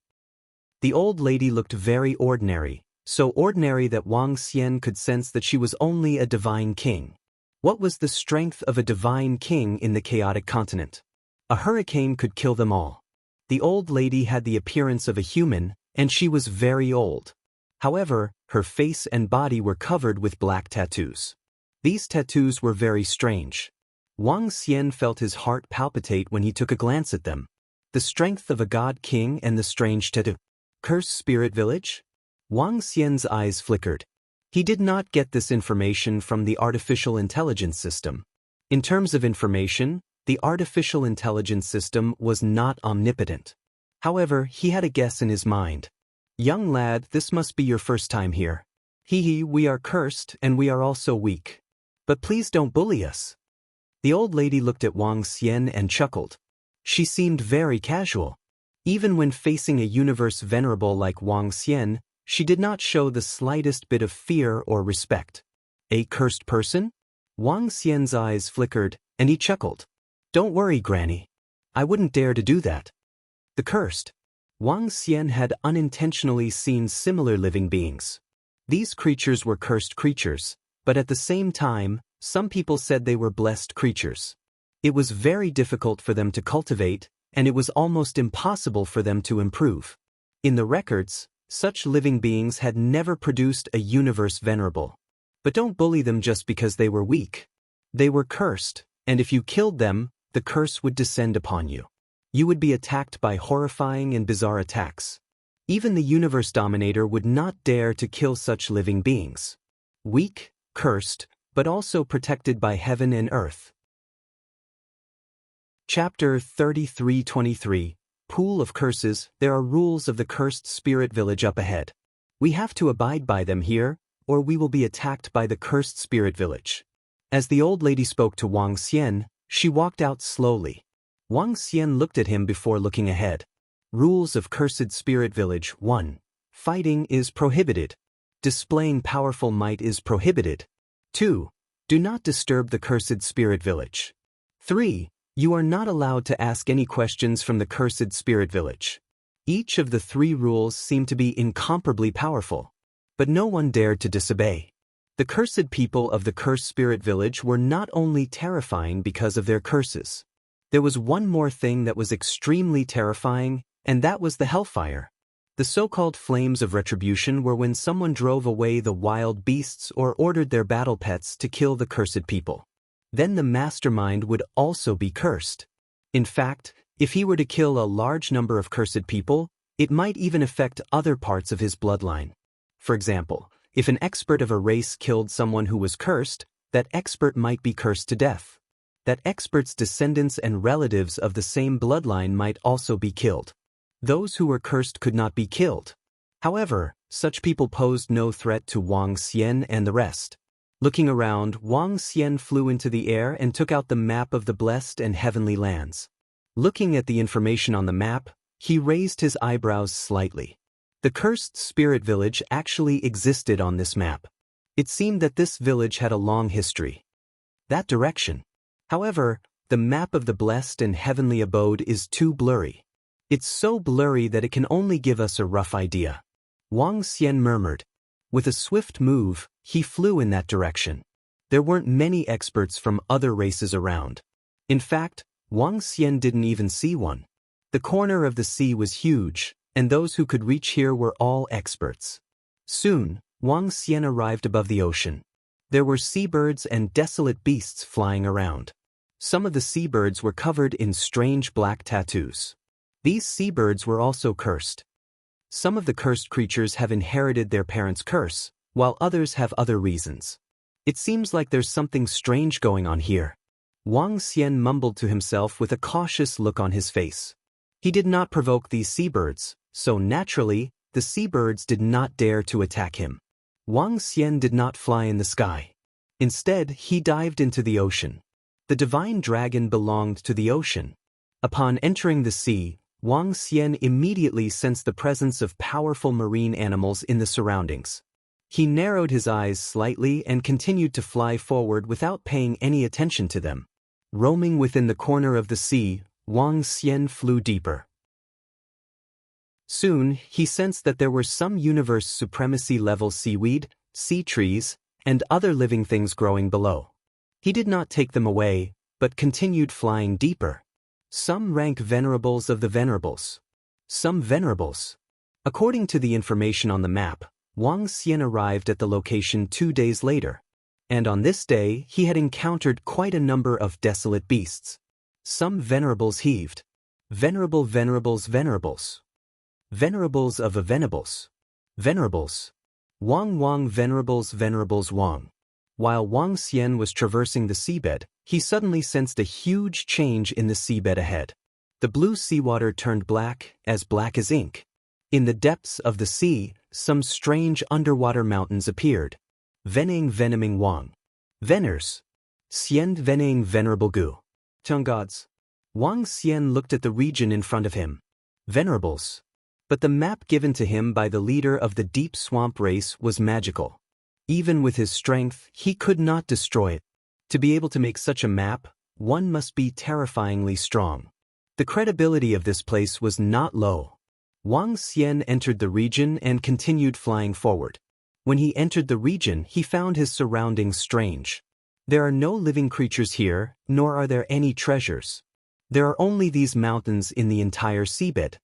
The old lady looked very ordinary, so ordinary that Wang Xian could sense that she was only a divine king. What was the strength of a divine king in the chaotic continent? A hurricane could kill them all. The old lady had the appearance of a human, and she was very old. However, her face and body were covered with black tattoos. These tattoos were very strange. Wang Xian felt his heart palpitate when he took a glance at them. The strength of a god king and the strange tattoo. Cursed Spirit Village? Wang Xian's eyes flickered. He did not get this information from the artificial intelligence system. In terms of information, the artificial intelligence system was not omnipotent. However, he had a guess in his mind. Young lad, this must be your first time here. We are cursed and we are also weak. But please don't bully us. The old lady looked at Wang Xian and chuckled. She seemed very casual. Even when facing a universe venerable like Wang Xian, she did not show the slightest bit of fear or respect. A cursed person? Wang Xian's eyes flickered, and he chuckled. Don't worry, Granny. I wouldn't dare to do that. The cursed. Wang Xian had unintentionally seen similar living beings. These creatures were cursed creatures, but at the same time, some people said they were blessed creatures. It was very difficult for them to cultivate, and it was almost impossible for them to improve. In the records, such living beings had never produced a universe venerable. But don't bully them just because they were weak. They were cursed, and if you killed them, the curse would descend upon you. You would be attacked by horrifying and bizarre attacks. Even the universe dominator would not dare to kill such living beings. Weak, cursed, but also protected by heaven and earth. Chapter 33-23, Pool of Curses. There are rules of the Cursed Spirit Village up ahead. We have to abide by them here, or we will be attacked by the Cursed Spirit Village. As the old lady spoke to Wang Xian, she walked out slowly. Wang Xian looked at him before looking ahead. Rules of Cursed Spirit Village. 1. Fighting is prohibited. Displaying powerful might is prohibited. 2. Do not disturb the Cursed Spirit Village. 3. You are not allowed to ask any questions from the Cursed Spirit Village. Each of the 3 rules seemed to be incomparably powerful, but no one dared to disobey. The cursed people of the Cursed Spirit Village were not only terrifying because of their curses. There was one more thing that was extremely terrifying, and that was the hellfire. The so-called flames of retribution were when someone drove away the wild beasts or ordered their battle pets to kill the cursed people. Then the mastermind would also be cursed. In fact, if he were to kill a large number of cursed people, it might even affect other parts of his bloodline. For example, if an expert of a race killed someone who was cursed, that expert might be cursed to death. That expert's descendants and relatives of the same bloodline might also be killed. Those who were cursed could not be killed. However, such people posed no threat to Wang Xian and the rest. Looking around, Wang Xian flew into the air and took out the map of the blessed and heavenly lands. Looking at the information on the map, he raised his eyebrows slightly. The Cursed Spirit Village actually existed on this map. It seemed that this village had a long history. That direction. However, the map of the blessed and heavenly abode is too blurry. It's so blurry that it can only give us a rough idea. Wang Xian murmured. With a swift move, he flew in that direction. There weren't many experts from other races around. In fact, Wang Xian didn't even see one. The corner of the sea was huge, and those who could reach here were all experts. Soon, Wang Xian arrived above the ocean. There were seabirds and desolate beasts flying around. Some of the seabirds were covered in strange black tattoos. These seabirds were also cursed. Some of the cursed creatures have inherited their parents' curse, while others have other reasons. It seems like there's something strange going on here. Wang Xian mumbled to himself with a cautious look on his face. He did not provoke these seabirds, so naturally, the seabirds did not dare to attack him. Wang Xian did not fly in the sky. Instead, he dived into the ocean. The divine dragon belonged to the ocean. Upon entering the sea, Wang Xian immediately sensed the presence of powerful marine animals in the surroundings. He narrowed his eyes slightly and continued to fly forward without paying any attention to them. Roaming within the corner of the sea, Wang Xian flew deeper. Soon, he sensed that there were some universe supremacy-level seaweed, sea trees, and other living things growing below. He did not take them away, but continued flying deeper. Some rank venerables of the venerables. Some venerables. According to the information on the map, Wang Xian arrived at the location 2 days later. And on this day, he had encountered quite a number of desolate beasts. Some venerables heaved. Venerable venerables venerables. Venerables of a venables. Venerables. Wang venerables venerables Wang. While Wang Xian was traversing the seabed, he suddenly sensed a huge change in the seabed ahead. The blue seawater turned black as ink. In the depths of the sea, some strange underwater mountains appeared. Veneming Wang. Veners. Xian Veneng Venerable Gu. Tongue gods. Wang Xian looked at the region in front of him. Venerables. But the map given to him by the leader of the deep swamp race was magical. Even with his strength, he could not destroy it. To be able to make such a map, one must be terrifyingly strong. The credibility of this place was not low. Wang Xian entered the region and continued flying forward. When he entered the region, he found his surroundings strange. There are no living creatures here, nor are there any treasures. There are only these mountains in the entire seabed.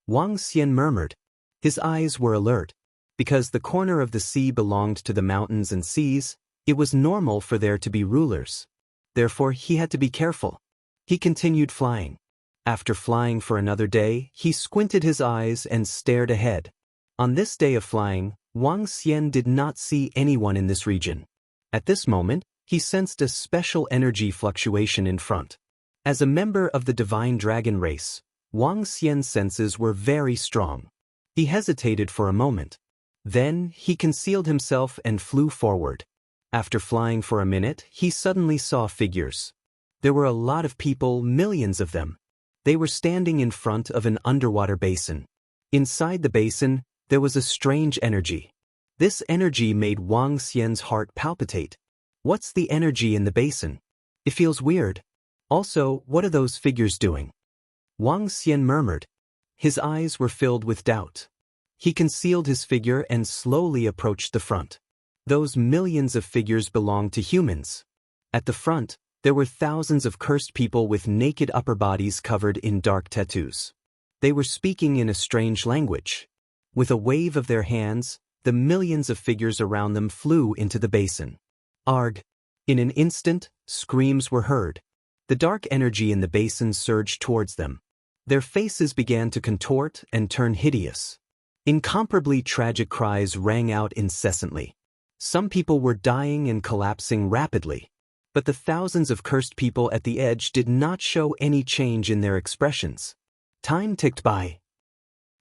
Wang Xian murmured. His eyes were alert. Because the corner of the sea belonged to the mountains and seas, it was normal for there to be rulers. Therefore, he had to be careful. He continued flying. After flying for another day, he squinted his eyes and stared ahead. On this day of flying, Wang Xian did not see anyone in this region. At this moment, he sensed a special energy fluctuation in front. As a member of the divine dragon race, Wang Xian's senses were very strong. He hesitated for a moment. Then, he concealed himself and flew forward. After flying for a minute, he suddenly saw figures. There were a lot of people, millions of them. They were standing in front of an underwater basin. Inside the basin, there was a strange energy. This energy made Wang Xian's heart palpitate. What's the energy in the basin? It feels weird. Also, what are those figures doing? Wang Xian murmured. His eyes were filled with doubt. He concealed his figure and slowly approached the front. Those millions of figures belonged to humans. At the front, there were thousands of cursed people with naked upper bodies covered in dark tattoos. They were speaking in a strange language. With a wave of their hands, the millions of figures around them flew into the basin. Arg! In an instant, screams were heard. The dark energy in the basin surged towards them. Their faces began to contort and turn hideous. Incomparably tragic cries rang out incessantly. Some people were dying and collapsing rapidly. But the thousands of cursed people at the edge did not show any change in their expressions. Time ticked by.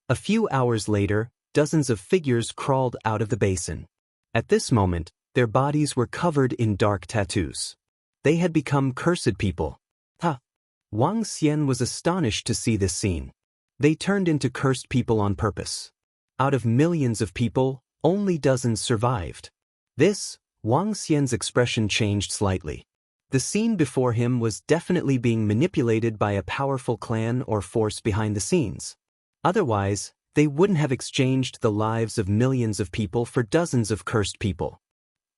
A few hours later, dozens of figures crawled out of the basin. At this moment, their bodies were covered in dark tattoos. They had become cursed people. Wang Xian was astonished to see this scene. They turned into cursed people on purpose. Out of millions of people, only dozens survived. Wang Xian's expression changed slightly. The scene before him was definitely being manipulated by a powerful clan or force behind the scenes. Otherwise, they wouldn't have exchanged the lives of millions of people for dozens of cursed people.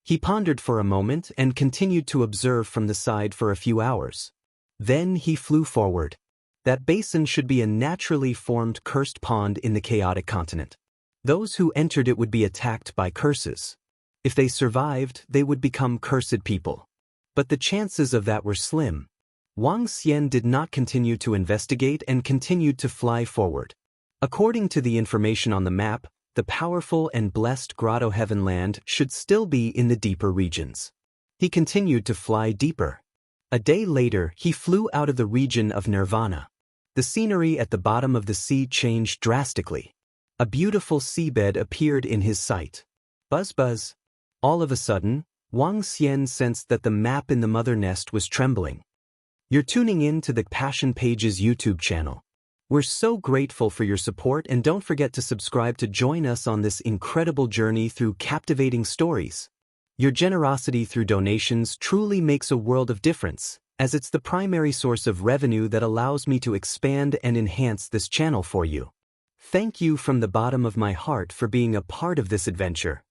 He pondered for a moment and continued to observe from the side for a few hours. Then he flew forward. That basin should be a naturally formed cursed pond in the chaotic continent. Those who entered it would be attacked by curses. If they survived, they would become cursed people. But the chances of that were slim. Wang Xian did not continue to investigate and continued to fly forward. According to the information on the map, the powerful and blessed Grotto Heavenland should still be in the deeper regions. He continued to fly deeper. A day later, he flew out of the region of Nirvana. The scenery at the bottom of the sea changed drastically. A beautiful seabed appeared in his sight. Buzz buzz. All of a sudden, Wang Xian sensed that the map in the mother nest was trembling. You're tuning in to the Passion Pages YouTube channel. We're so grateful for your support, and don't forget to subscribe to join us on this incredible journey through captivating stories. Your generosity through donations truly makes a world of difference, as it's the primary source of revenue that allows me to expand and enhance this channel for you. Thank you from the bottom of my heart for being a part of this adventure.